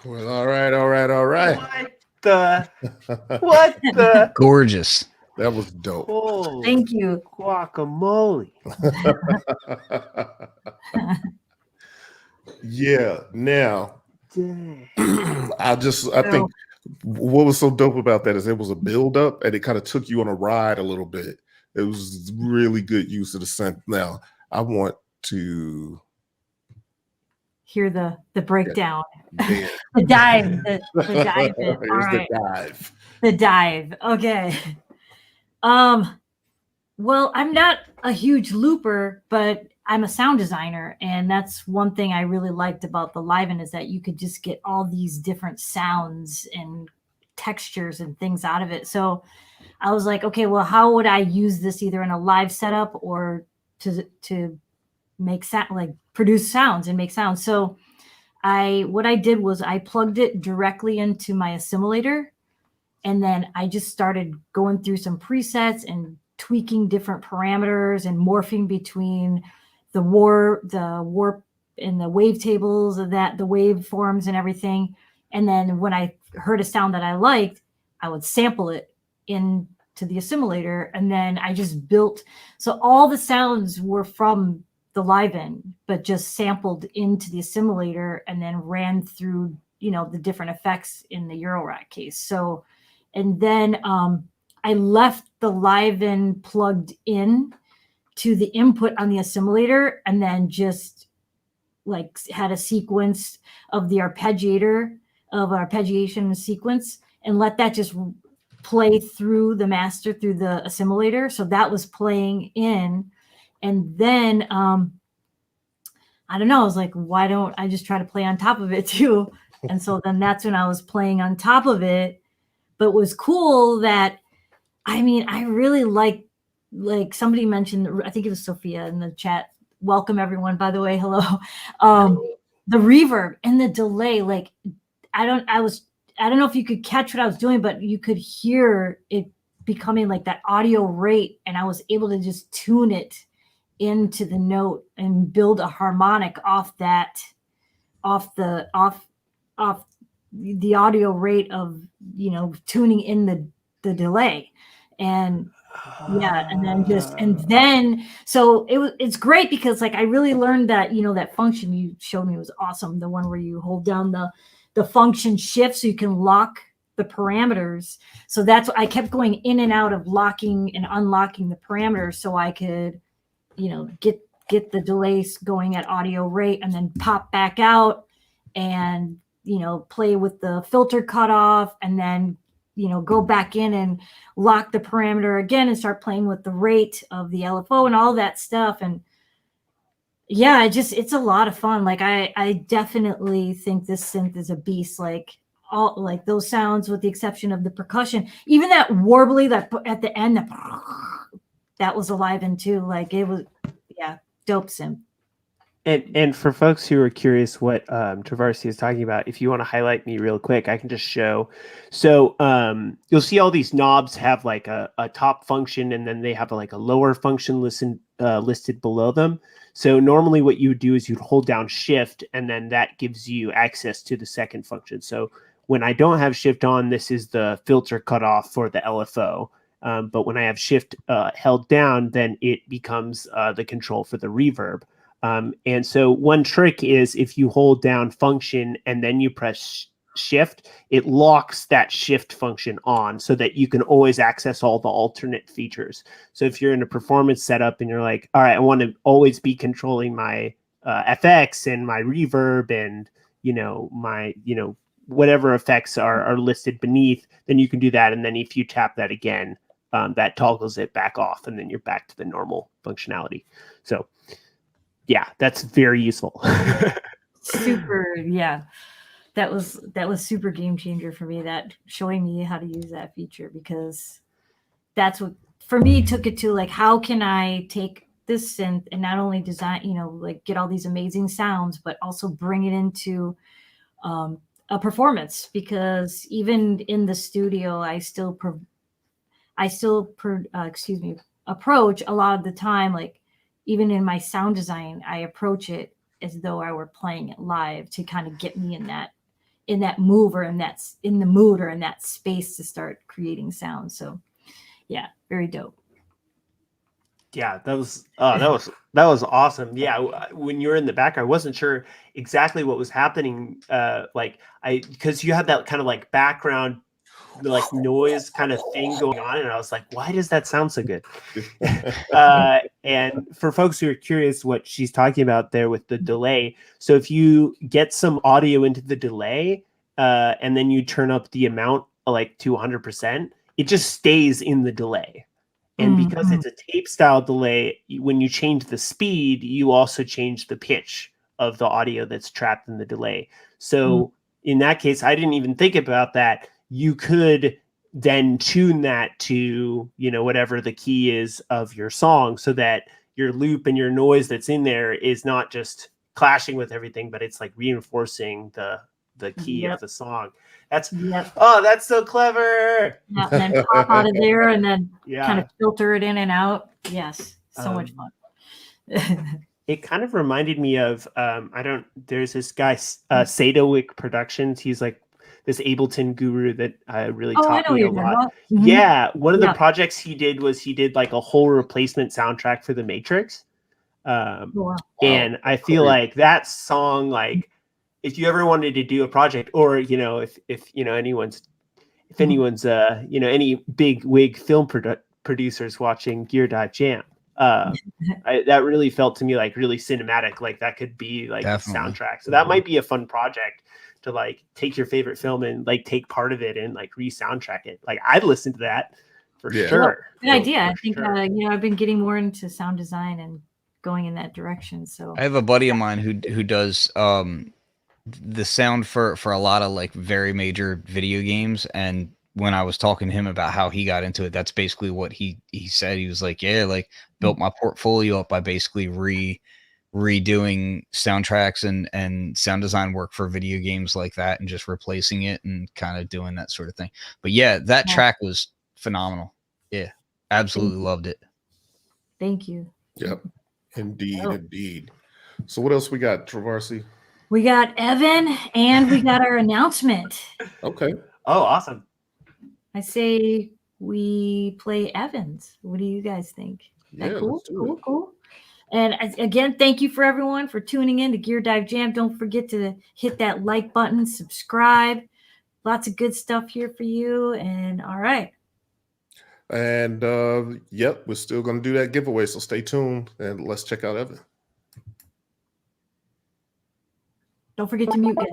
Well, all right. What the? Gorgeous. That was dope. Holy Thank you. guacamole. Yeah. Now, Dang. I think what was so dope about that is it was a build up and it kind of took you on a ride a little bit. It was really good use of the synth. Now, I want to hear the breakdown. Yeah. The dive. The dive. All right. The dive. The dive. Okay. Well, I'm not a huge looper, but I'm a sound designer, and that's one thing I really liked about the Liven is that you could just get all these different sounds and textures and things out of it. So I was like, okay, well, how would I use this either in a live setup or to make sound, like produce sounds and make sounds? So what I did was I plugged it directly into my assimilator, and then I just started going through some presets and tweaking different parameters and morphing between the warp and the wave tables of that, the waveforms and everything. And then when I heard a sound that I liked, I would sample it into the assimilator. And then I just built, so all the sounds were from the Liven, but just sampled into the assimilator and then ran through, the different effects in the Eurorack case. So, and then I left the Liven plugged in to the input on the assimilator, and then just like had a sequence of the arpeggiation sequence, and let that just play through the master through the assimilator. So that was playing in, and then I don't know, I was like, why don't I just try to play on top of it too? And so then that's when I was playing on top of it. But it was cool that, I really like somebody mentioned, I think it was Sophia in the chat. Welcome everyone, by the way. Hello. The reverb and the delay, like I don't know if you could catch what I was doing, but you could hear it becoming like that audio rate, and I was able to just tune it into the note and build a harmonic off the audio rate of tuning in the delay. And so it's great because like I really learned that that function you showed me was awesome, the one where you hold down the function shift so you can lock the parameters. So that's what I kept going in and out of locking and unlocking the parameters so I could get the delays going at audio rate and then pop back out and play with the filter cutoff, and then go back in and lock the parameter again and start playing with the rate of the LFO and all that stuff. And yeah, it's a lot of fun. Like I definitely think this synth is a beast. Like all like those sounds, with the exception of the percussion, even that warbly that at the end, that was alive in too. Like it was, yeah, dope synth. And for folks who are curious what Travarsi is talking about, if you want to highlight me real quick, I can just show. So you'll see all these knobs have like a top function, and then they have like a lower function listed below them. So normally what you would do is you'd hold down shift, and then that gives you access to the second function. So when I don't have shift on, this is the filter cutoff for the LFO. But when I have shift held down, then it becomes the control for the reverb. And so one trick is if you hold down function and then you press shift, it locks that shift function on so that you can always access all the alternate features. So if you're in a performance setup and you're like, all right, I want to always be controlling my FX and my reverb and, my, whatever effects are listed beneath, then you can do that. And then if you tap that again, that toggles it back off, and then you're back to the normal functionality. So yeah, that's very useful. Super. Yeah. That was super game changer for me, that showing me how to use that feature, because that's what for me took it to like, how can I take this synth and not only design, like get all these amazing sounds, but also bring it into a performance, because even in the studio, I still approach a lot of the time, like even in my sound design, I approach it as though I were playing it live to kind of get me in in that move or in the mood or in that space to start creating sound. So yeah, very dope. Yeah, that was awesome. Yeah, when you were in the background, I wasn't sure exactly what was happening. Because you had that kind of like background, like noise kind of thing going on, and I was like, why does that sound so good? And for folks who are curious, what she's talking about there with the delay. So if you get some audio into the delay, and then you turn up the amount like to 100%, it just stays in the delay. And because it's a tape style delay, when you change the speed, you also change the pitch of the audio that's trapped in the delay. So in that case, I didn't even think about that. You could then tune that to, whatever the key is of your song, so that your loop and your noise that's in there is not just clashing with everything, but it's like reinforcing the key of the song. That's so clever. Yeah, and then pop out of there and then kind of filter it in and out. Yes, so much fun. It kind of reminded me of there's this guy Sadowick Productions. He's like this Ableton guru that really taught me a lot. Yeah, one of the projects he did like a whole replacement soundtrack for The Matrix. And I feel like that song, like, if you ever wanted to do a project, or if anyone's any big wig film producers watching Gear Dive Jam, that really felt to me like really cinematic. Like that could be like a soundtrack. So that might be a fun project to like take your favorite film and like take part of it and like re-soundtrack it. Like I'd listen to that for sure. Good idea. I think I've been getting more into sound design and going in that direction. So I have a buddy of mine who does the sound for a lot of like very major video games, and when I was talking to him about how he got into it, that's basically what he said. He was like, like built my portfolio up by basically redoing soundtracks and sound design work for video games like that, and just replacing it and kind of doing that sort of thing. But that track was phenomenal. Yeah, absolutely loved it. Thank you. Yep, indeed. So what else we got, Traversy? We got Evan, and we got our announcement. Okay. Oh, awesome. I say we play Evans. What do you guys think? Yeah, cool. And again, thank you for everyone for tuning in to Gear Dive Jam. Don't forget to hit that like button, subscribe. Lots of good stuff here for you. And all right. And we're still going to do that giveaway. So stay tuned and let's check out Evan. Don't forget to mute, guys.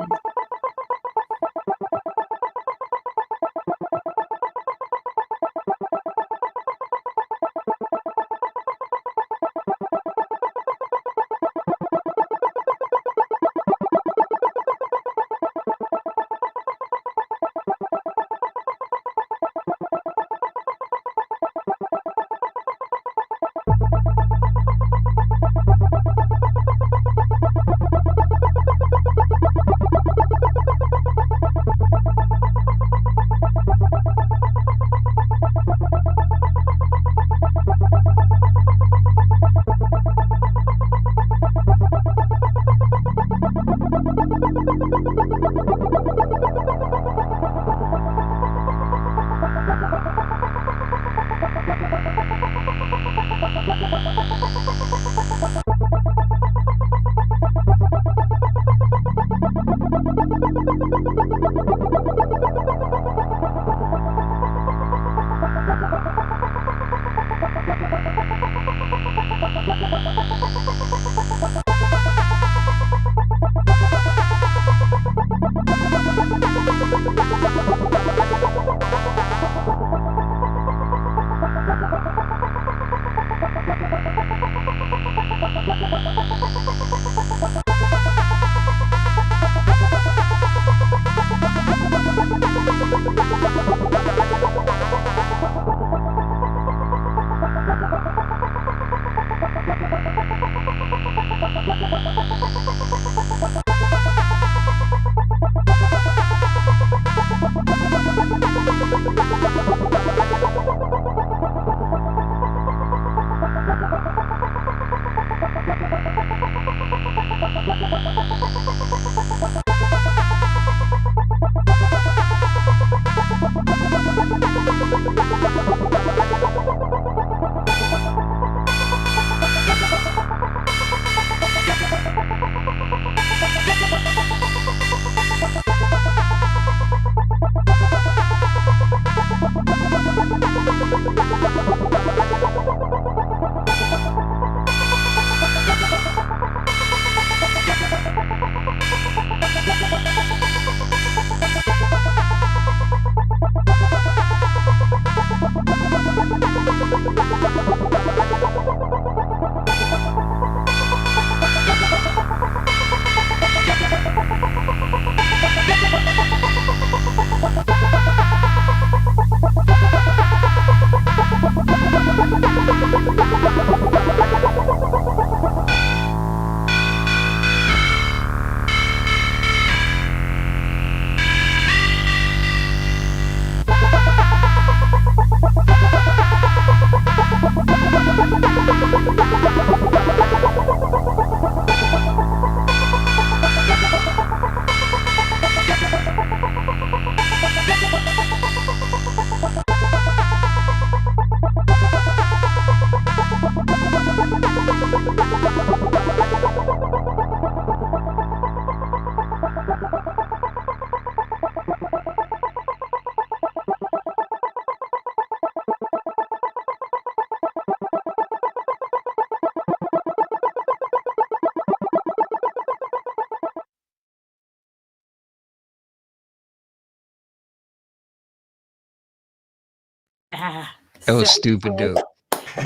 Yeah. That was stupid dope.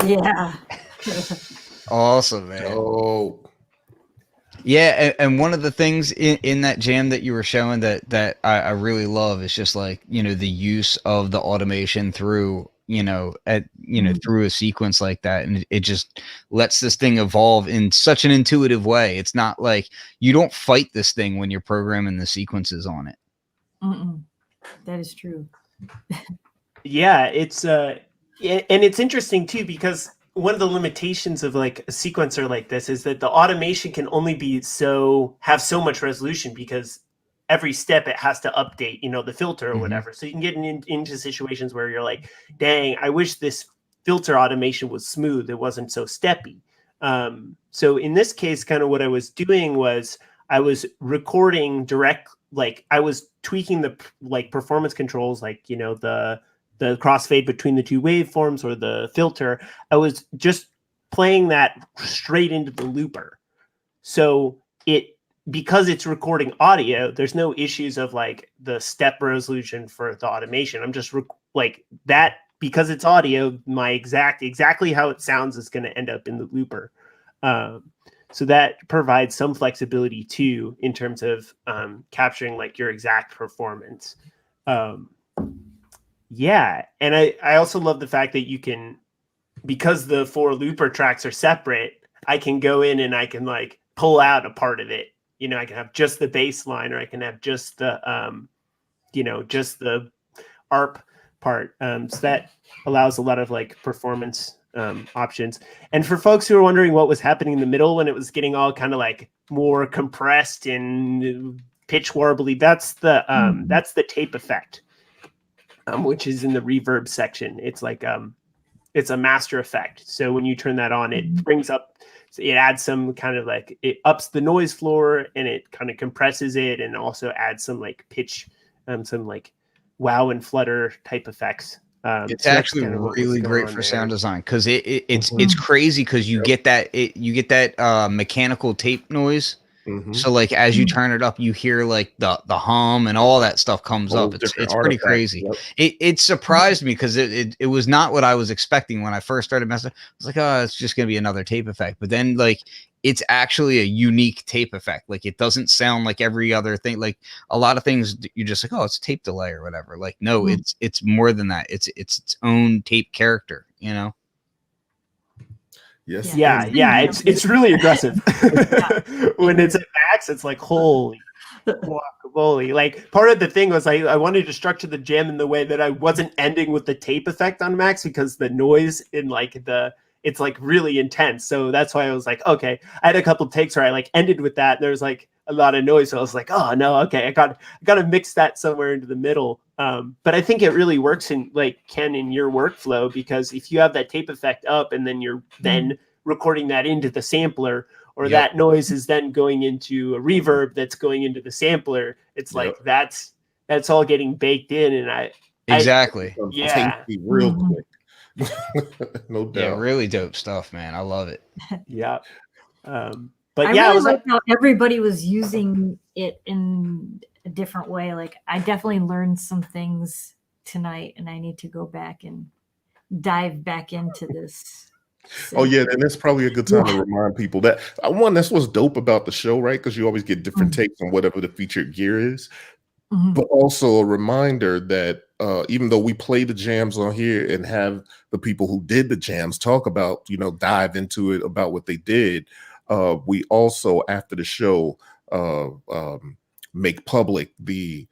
Yeah. Awesome, man. Oh. Yeah, and one of the things in that jam that you were showing that I really love is just like, the use of the automation through, through a sequence like that. And it just lets this thing evolve in such an intuitive way. It's not like you don't fight this thing when you're programming the sequences on it. Mm-mm. That is true. Yeah, it's and it's interesting too, because one of the limitations of like a sequencer like this is that the automation can only have so much resolution, because every step it has to update, the filter or whatever. So you can get into situations where you're like, dang, I wish this filter automation was smooth. It wasn't so steppy. So in this case, kind of what I was doing was I was recording direct, like I was tweaking the like performance controls, like, the crossfade between the two waveforms or the filter. I was just playing that straight into the looper. So because it's recording audio, there's no issues of like the step resolution for the automation. I'm just like that, because it's audio, my exactly how it sounds is going to end up in the looper. So that provides some flexibility too, in terms of capturing like your exact performance. Yeah. And I also love the fact that you can, because the 4 looper tracks are separate, I can go in and I can like pull out a part of it. I can have just the bass line, or I can have just the, just the ARP part. So that allows a lot of like performance options. And for folks who are wondering what was happening in the middle when it was getting all kind of like more compressed and pitch warbly, that's the tape effect. Which is in the reverb section. It's like it's a master effect. So when you turn that on, it brings up, it adds some kind of like, it ups the noise floor and it kind of compresses it, and also adds some like pitch, some like wow and flutter type effects. It's actually really great for sound design, because it's crazy, because you get that mechanical tape noise. So like as you turn it up, you hear like the hum and all that stuff comes up. It's pretty crazy. Yep. It surprised me, because it was not what I was expecting when I first started messing. I was like, oh, it's just gonna be another tape effect. But then like it's actually a unique tape effect. Like it doesn't sound like every other thing. Like a lot of things you're just like, oh, it's tape delay or whatever. Like no, it's more than that. It's its own tape character. Yes. Yeah. It's really aggressive. When it's at max, it's like, holy guacamole. Like part of the thing was I wanted to structure the jam in the way that I wasn't ending with the tape effect on max, because the noise in like it's like really intense. So that's why I was like, okay, I had a couple of takes where I like ended with that. There's like a lot of noise. So I was like, oh no, okay, I got to mix that somewhere into the middle. But I think it really works in like Ken in your workflow, because if you have that tape effect up and then you're then recording that into the sampler, or that noise is then going into a reverb that's going into the sampler, it's like that's all getting baked in. And exactly. Real quick. No doubt. Yeah, really dope stuff, man. I love it. Yeah. But I really like how everybody was using it in a different way. Like I definitely learned some things tonight, and I need to go back and dive back into this. Oh yeah, and it's probably a good time to remind people that that's what's dope about the show, right? Because you always get different takes on whatever the featured gear is. But also a reminder that even though we play the jams on here and have the people who did the jams talk about, dive into it about what they did, we also, after the show, make public the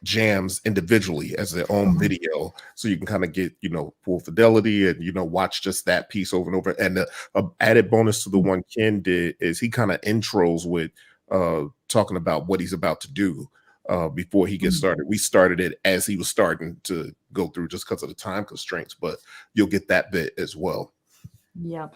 jams individually as their own video, so you can kind of get full fidelity and watch just that piece over and over. And the added bonus to the one Ken did is he kind of intros with talking about what he's about to do. Before he gets started. We started it as he was starting to go through, just because of the time constraints, but you'll get that bit as well. Yep.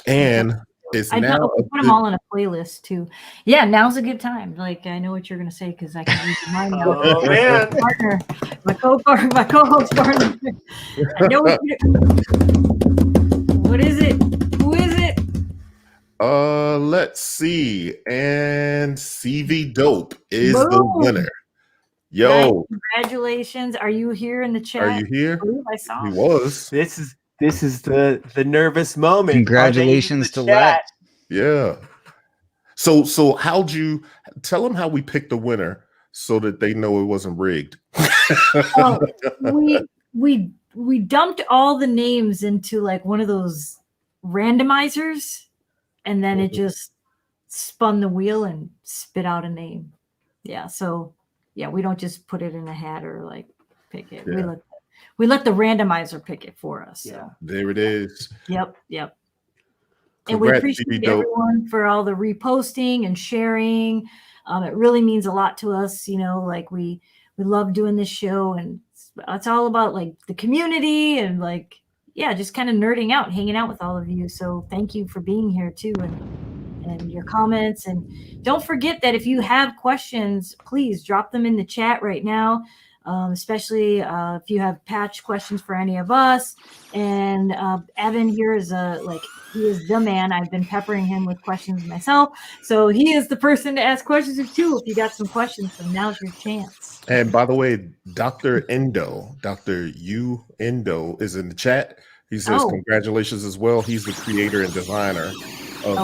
And it's now put them all in a playlist too. Yeah, now's a good time. Like I know what you're gonna say, because I can read mine now. Oh man, partner, my co-host partner. I know what is it? Who is it? Let's see. And CV Dope is the winner. Yo, nice. Congratulations! Are you here in the chat? Are you here? I saw. He was. This is the nervous moment. Congratulations to Lex. Yeah. So how'd you tell them how we picked the winner so that they know it wasn't rigged? We dumped all the names into like one of those randomizers, and then it just spun the wheel and spit out a name. Yeah. So yeah, we don't just put it in a hat or like pick it. Yeah. We let the randomizer pick it for us. So. Yeah. There it is. Yep. And Congrats, we appreciate everyone for all the reposting and sharing. It really means a lot to us. You know, like we love doing this show, and it's all about like the community and like, yeah, just kind of nerding out, hanging out with all of you. So thank you for being here too, and your comments. And don't forget that if you have questions, please drop them in the chat right now. Especially if you have patch questions for any of us. And Evan here is he is the man. I've been peppering him with questions myself. So he is the person to ask questions of too. If you got some questions, so now's your chance. And by the way, Dr. Endo Endo is in the chat. He says congratulations as well. He's the creator and designer of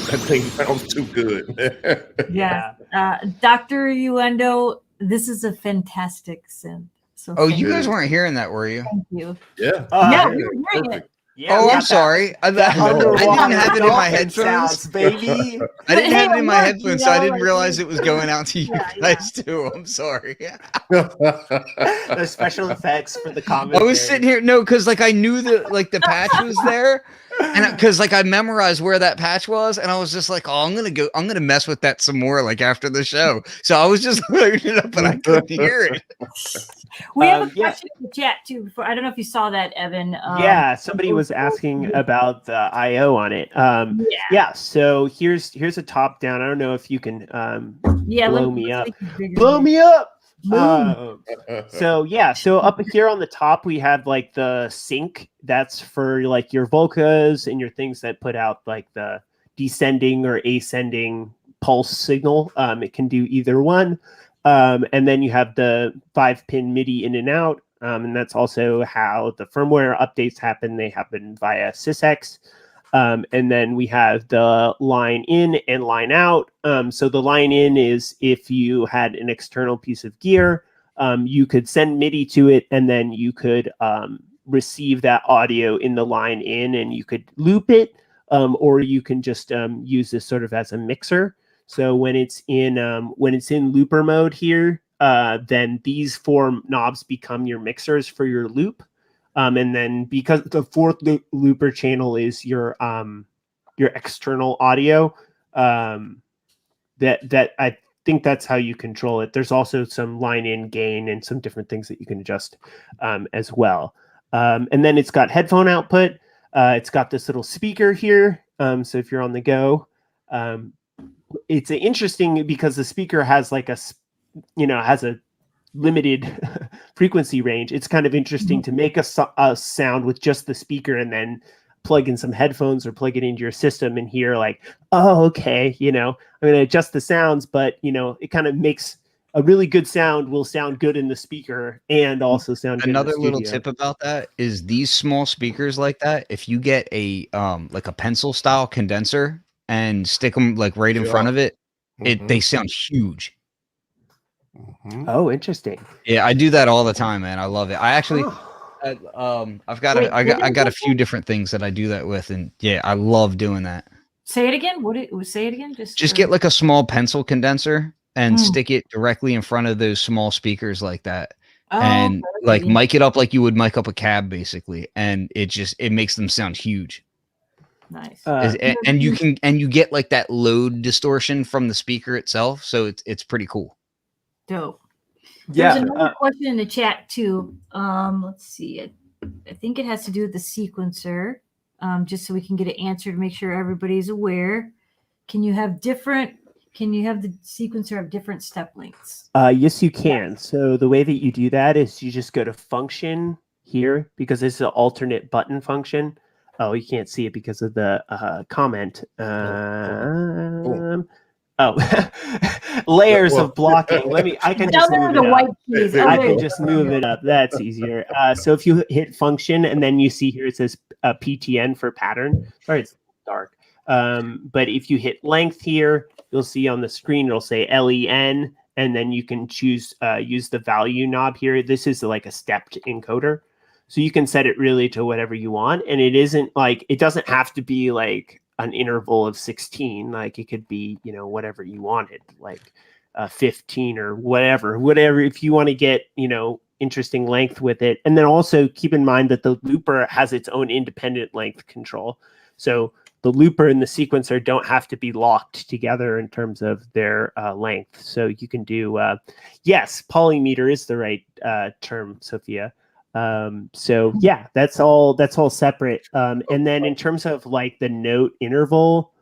That thing sounds too good. Yeah. Dr. Endo, this is a fantastic synth. So you guys weren't hearing that, were you? Thank you. Yeah. Yeah, we were hearing it. Yeah, I'm sorry. I didn't have it in my headphones, baby. I didn't have it in my headphones, so I didn't realize it was going out to you guys too. I'm sorry. The special effects for the commentary. I was sitting here, because like I knew the patch was there, and because like I memorized where that patch was, and I was just like, I'm gonna mess with that some more like after the show. So I was just loading it up, but I couldn't hear it. We have a question in the chat too. Before, I don't know if you saw that, Evan. Somebody was asking about the I/O on it. So here's a top down. I don't know if you can blow me up. Blow me up. So up here on the top we have like the sync. That's for like your Volcas and your things that put out like the descending or ascending pulse signal. It can do either one. And then you have the 5-pin MIDI in and out. And that's also how the firmware updates happen. They happen via SysX. And then we have the line in and line out. So the line in is if you had an external piece of gear, you could send MIDI to it, and then you could receive that audio in the line in, and you could loop it, or you can just use this sort of as a mixer. So when it's in looper mode here, then these 4 knobs become your mixers for your loop. And then because the 4th looper channel is your external audio, that I think that's how you control it. There's also some line in gain and some different things that you can adjust as well. And then it's got headphone output. It's got this little speaker here. So if you're on the go, it's interesting because the speaker has like has a limited frequency range. It's kind of interesting to make a sound with just the speaker and then plug in some headphones or plug it into your system and hear like, oh, okay, I'm going to adjust the sounds, but it kind of makes a really good sound will sound good in the speaker and also sound good Another in the little tip about that is these small speakers like that, if you get a like a pencil style condenser and stick them like right in front of it, they sound huge. Oh, interesting. Yeah, I do that all the time, man. I love it. I actually I got a few different things that I do that with, and yeah, I love doing that. Say it again. Say it again? Just get like a small pencil condenser and stick it directly in front of those small speakers like that. And like mic it up like you would mic up a cab basically, and it makes them sound huge. Nice. And you get like that load distortion from the speaker itself, so it's pretty cool. Dope. There's another question in the chat too. Let's see. I think it has to do with the sequencer. Just so we can get an answer to make sure everybody's aware. Can you have the sequencer have different step lengths? Yes, you can. So the way that you do that is you just go to function here because it's an alternate button function. Oh, you can't see it because of the comment. Layers of blocking. I can just move it up. I can just move it up. That's easier. So if you hit function and then you see here it says PTN for pattern. Sorry, it's dark. But if you hit length here, you'll see on the screen it'll say LEN, and then you can choose use the value knob here. This is like a stepped encoder. So you can set it really to whatever you want. And it isn't like, it doesn't have to be like an interval of 16. Like it could be, you know, whatever you wanted, like 15 or whatever, if you want to get, you know, interesting length with it. And then also keep in mind that the looper has its own independent length control. So the looper and the sequencer don't have to be locked together in terms of their length. So you can do, yes, polymeter is the right term, Sophia. So yeah, that's all separate. And then in terms of like the note interval,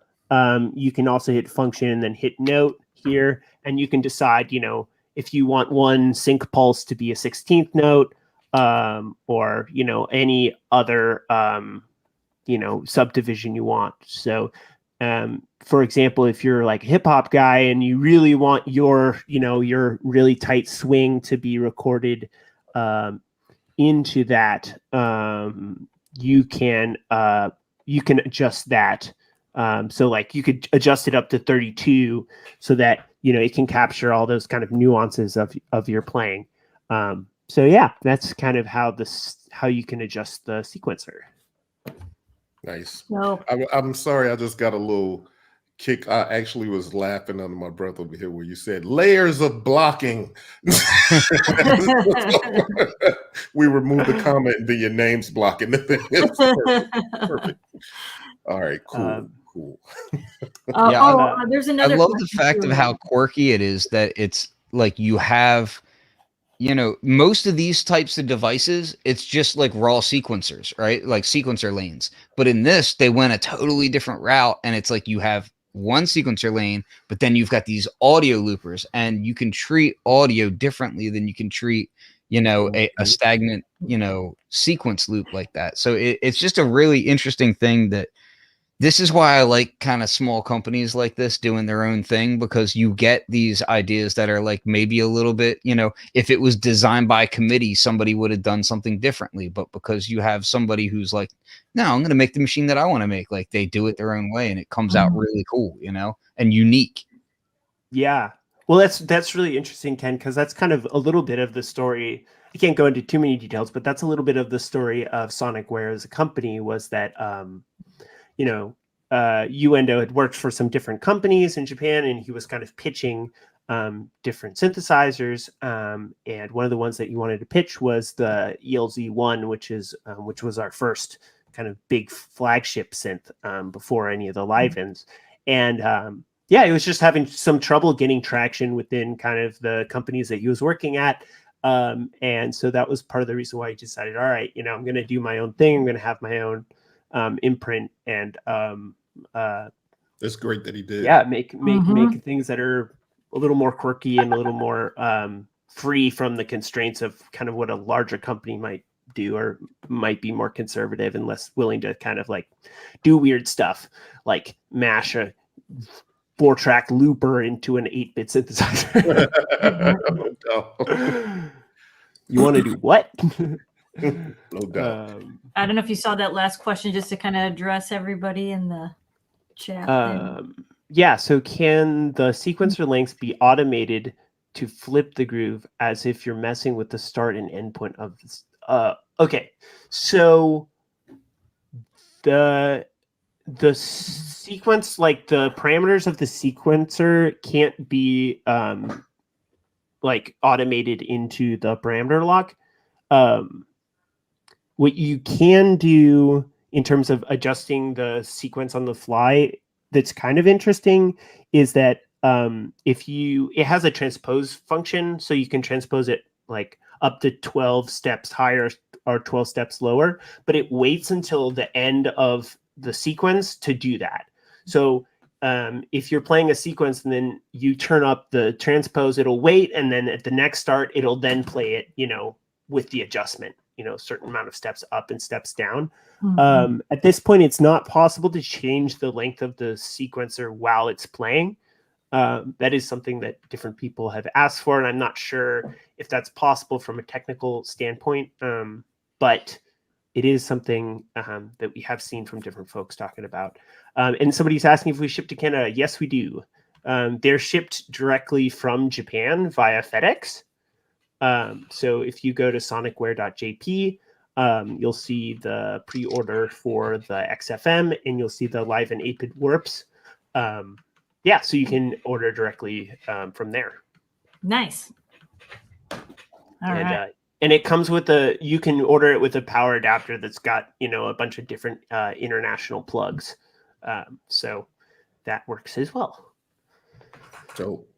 you can also hit function and then hit note here, and you can decide, you know, if you want one sync pulse to be a 16th note, or, you know, any other, you know, subdivision you want. So, for example, if you're like a hip hop guy and you really want your, you know, your really tight swing to be recorded, into that, you can adjust that. So like you could adjust it up to 32 so that, you know, it can capture all those kind of nuances of your playing. So yeah, that's kind of how you can adjust the sequencer. Nice. No. I'm sorry, I just got a little kick. I actually was laughing under my breath over here where you said layers of blocking. We removed the comment and then your name's blocking. It's perfect. All right, cool. There's another. I love the fact of how quirky it is that it's like you have, you know, most of these types of devices, it's just like raw sequencers, right? Like sequencer lanes. But in this, they went a totally different route, and it's like you have one sequencer lane, but then you've got these audio loopers, and you can treat audio differently than you can treat, you know, a stagnant, you know, sequence loop like that. So it's just a really interesting thing. That this is why I like kind of small companies like this doing their own thing, because you get these ideas that are like maybe a little bit, you know, if it was designed by committee, somebody would have done something differently. But because you have somebody who's like, no, I'm going to make the machine that I want to make, like they do it their own way, and it comes out really cool, you know, and unique. Yeah. Well, that's really interesting, Ken, because that's kind of a little bit of the story. I can't go into too many details, but that's a little bit of the story of Sonicware as a company, was that, you know, Endo had worked for some different companies in Japan, and he was kind of pitching different synthesizers. And one of the ones that you wanted to pitch was the ELZ1, which was our first kind of big flagship synth before any of the Livens. And yeah, he was just having some trouble getting traction within kind of the companies that he was working at. And so that was part of the reason why he decided, all right, you know, I'm going to do my own thing. I'm going to have my own imprint, and that's great that he did. Yeah, make things that are a little more quirky and a little more free from the constraints of kind of what a larger company might do, or might be more conservative and less willing to kind of like do weird stuff, like mash a 4-track looper into an 8-bit synthesizer. You want to do what? No doubt. I don't know if you saw that last question, just to kind of address everybody in the chat. Yeah. So can the sequencer lengths be automated to flip the groove as if you're messing with the start and end point of this? Okay. So the sequence, like the parameters of the sequencer can't be like automated into the parameter lock. What you can do in terms of adjusting the sequence on the fly that's kind of interesting is that it has a transpose function, so you can transpose it like up to 12 steps higher or 12 steps lower, but it waits until the end of the sequence to do that. So if you're playing a sequence and then you turn up the transpose, it'll wait, and then at the next start, it'll then play it, you know, with the adjustment. certain amount of steps up and steps down. Mm-hmm. At this point, it's not possible to change the length of the sequencer while it's playing. That is something that different people have asked for, and I'm not sure if that's possible from a technical standpoint, but it is something that we have seen from different folks talking about. And somebody's asking if we ship to Canada. Yes, we do. They're shipped directly from Japan via FedEx. So if you go to sonicware.jp, you'll see the pre-order for the XFM, and you'll see the Liven 8-Bit warps. So you can order directly from there. Nice. All right. And it comes with you can order it with a power adapter that's got, a bunch of different international plugs. So that works as well. Dope.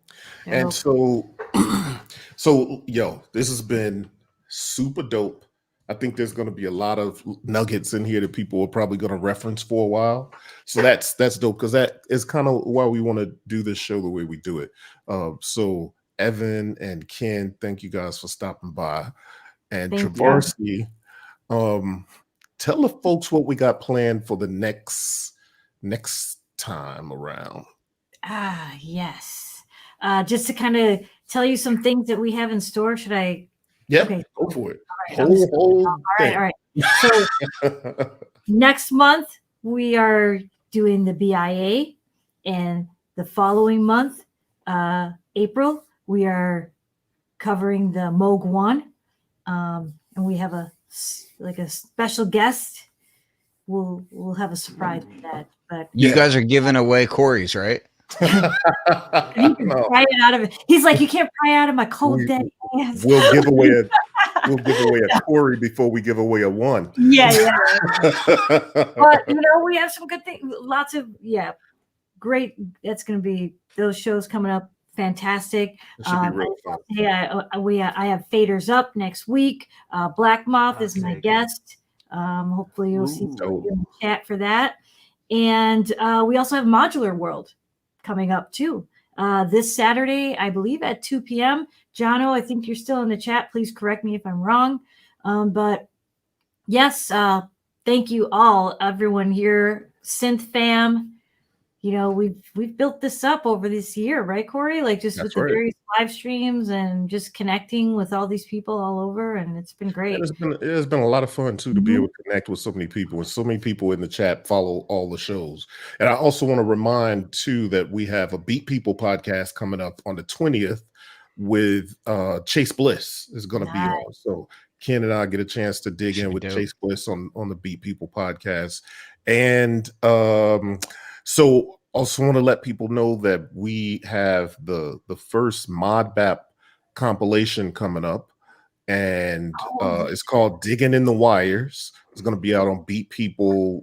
And so this has been super dope. I think there's going to be a lot of nuggets in here that people are probably going to reference for a while. So that's dope, because that is kind of why we want to do this show the way we do it. So Evan and Ken, thank you guys for stopping by. And Traversy, tell the folks what we got planned for the next time around. Yes. Just to kind of tell you some things that we have in store. Should I? Yeah, okay. Go for it. All right. So next month we are doing the BIA, and the following month, April, we are covering the Moog 1, and we have a special guest. We'll have a surprise with that. But you guys are giving away Corey's, right? He can pry it out of it. He's like, you can't pry out of my cold dead hands. We'll give away a Corey before we give away a 1. Yeah. But we have some good things. Lots of great. That's going to be those shows coming up. Fantastic. It should be real fun. I have Faders Up next week. Black Moth is my guest. Hopefully you'll see in the chat for that. And we also have Modular World coming up too. This Saturday, I believe at 2 p.m. Jono, I think you're still in the chat. Please correct me if I'm wrong. But yes, thank you all, everyone here, Synth Fam. We've built this up over this year, right, Corey? Like just with the various live streams and just connecting with all these people all over, and it's been great. It has been a lot of fun too to be able to connect with so many people, and so many people in the chat follow all the shows. And I also want to remind too that we have a Beat People podcast coming up on the 20th with Chase Bliss is going to be on. So Ken and I get a chance to dig in with Chase Bliss on the Beat People podcast, and so also want to let people know that we have the first ModBap compilation coming up, and it's called Digging in the Wires. It's going to be out on Beat People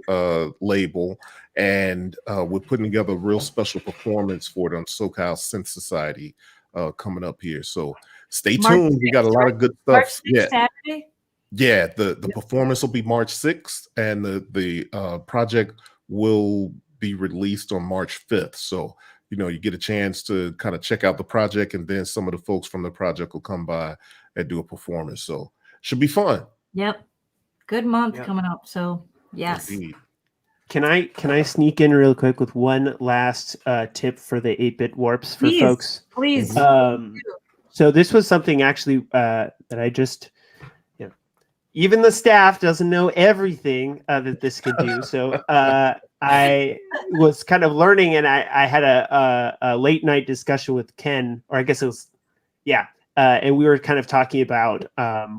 label, and we're putting together a real special performance for it on SoCal Synth Society coming up here. So stay tuned. We got a lot of good stuff. Saturday? Yeah, the performance will be March 6th, and the project will be released on March 5th. So, you get a chance to kind of check out the project, and then some of the folks from the project will come by and do a performance. So should be fun. Yep. Good month coming up. So yes. Indeed. Can I sneak in real quick with one last tip for the 8-bit warps for folks? Please. So this was something actually that I just, even the staff doesn't know everything that this could do. So I was kind of learning, and I had a late night discussion with Ken, or I guess it was, and we were kind of talking about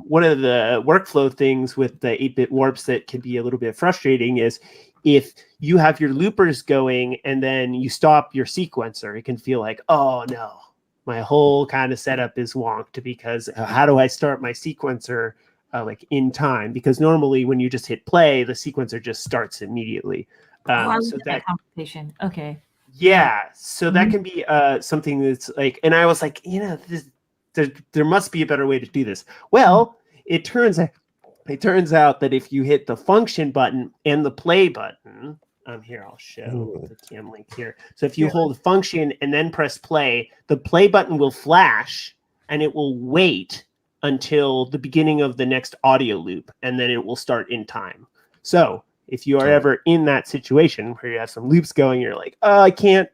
one of the workflow things with the 8-bit warps that can be a little bit frustrating is if you have your loopers going and then you stop your sequencer, it can feel like, oh no, my whole kind of setup is wonked, because how do I start my sequencer like in time? Because normally when you just hit play, the sequencer just starts immediately. So that complication. Okay. Yeah. So that can be something that's like, and I was like, there must be a better way to do this. Well, it turns out that if you hit the function button and the play button, here, I'll show the cam link here. So if you hold function and then press play, the play button will flash, and it will wait until the beginning of the next audio loop, and then it will start in time. So if you are ever in that situation where you have some loops going, you're like, oh, I can't,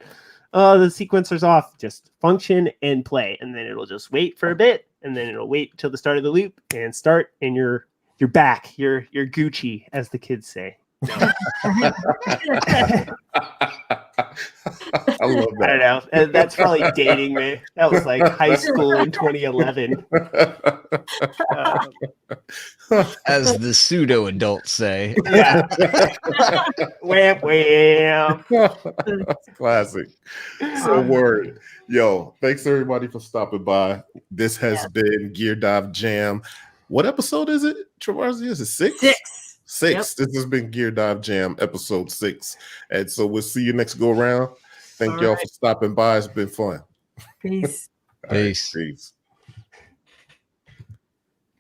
the sequencer's off, just function and play, and then it'll just wait for a bit, and then it'll wait till the start of the loop and start, and you're back. You're Gucci, as the kids say. No. I love that. I don't know. That's probably dating me. That was like high school in 2011. As the pseudo adults say. Yeah. Wham, wham. Classic. So word. Yo, thanks everybody for stopping by. This has been Gear Dive Jam. What episode is it, Travarzi? Is it 6? 6. Yep. This has been Gear Dive Jam, episode 6. And so we'll see you next go around. Thank y'all for stopping by. It's been fun. Peace. Peace.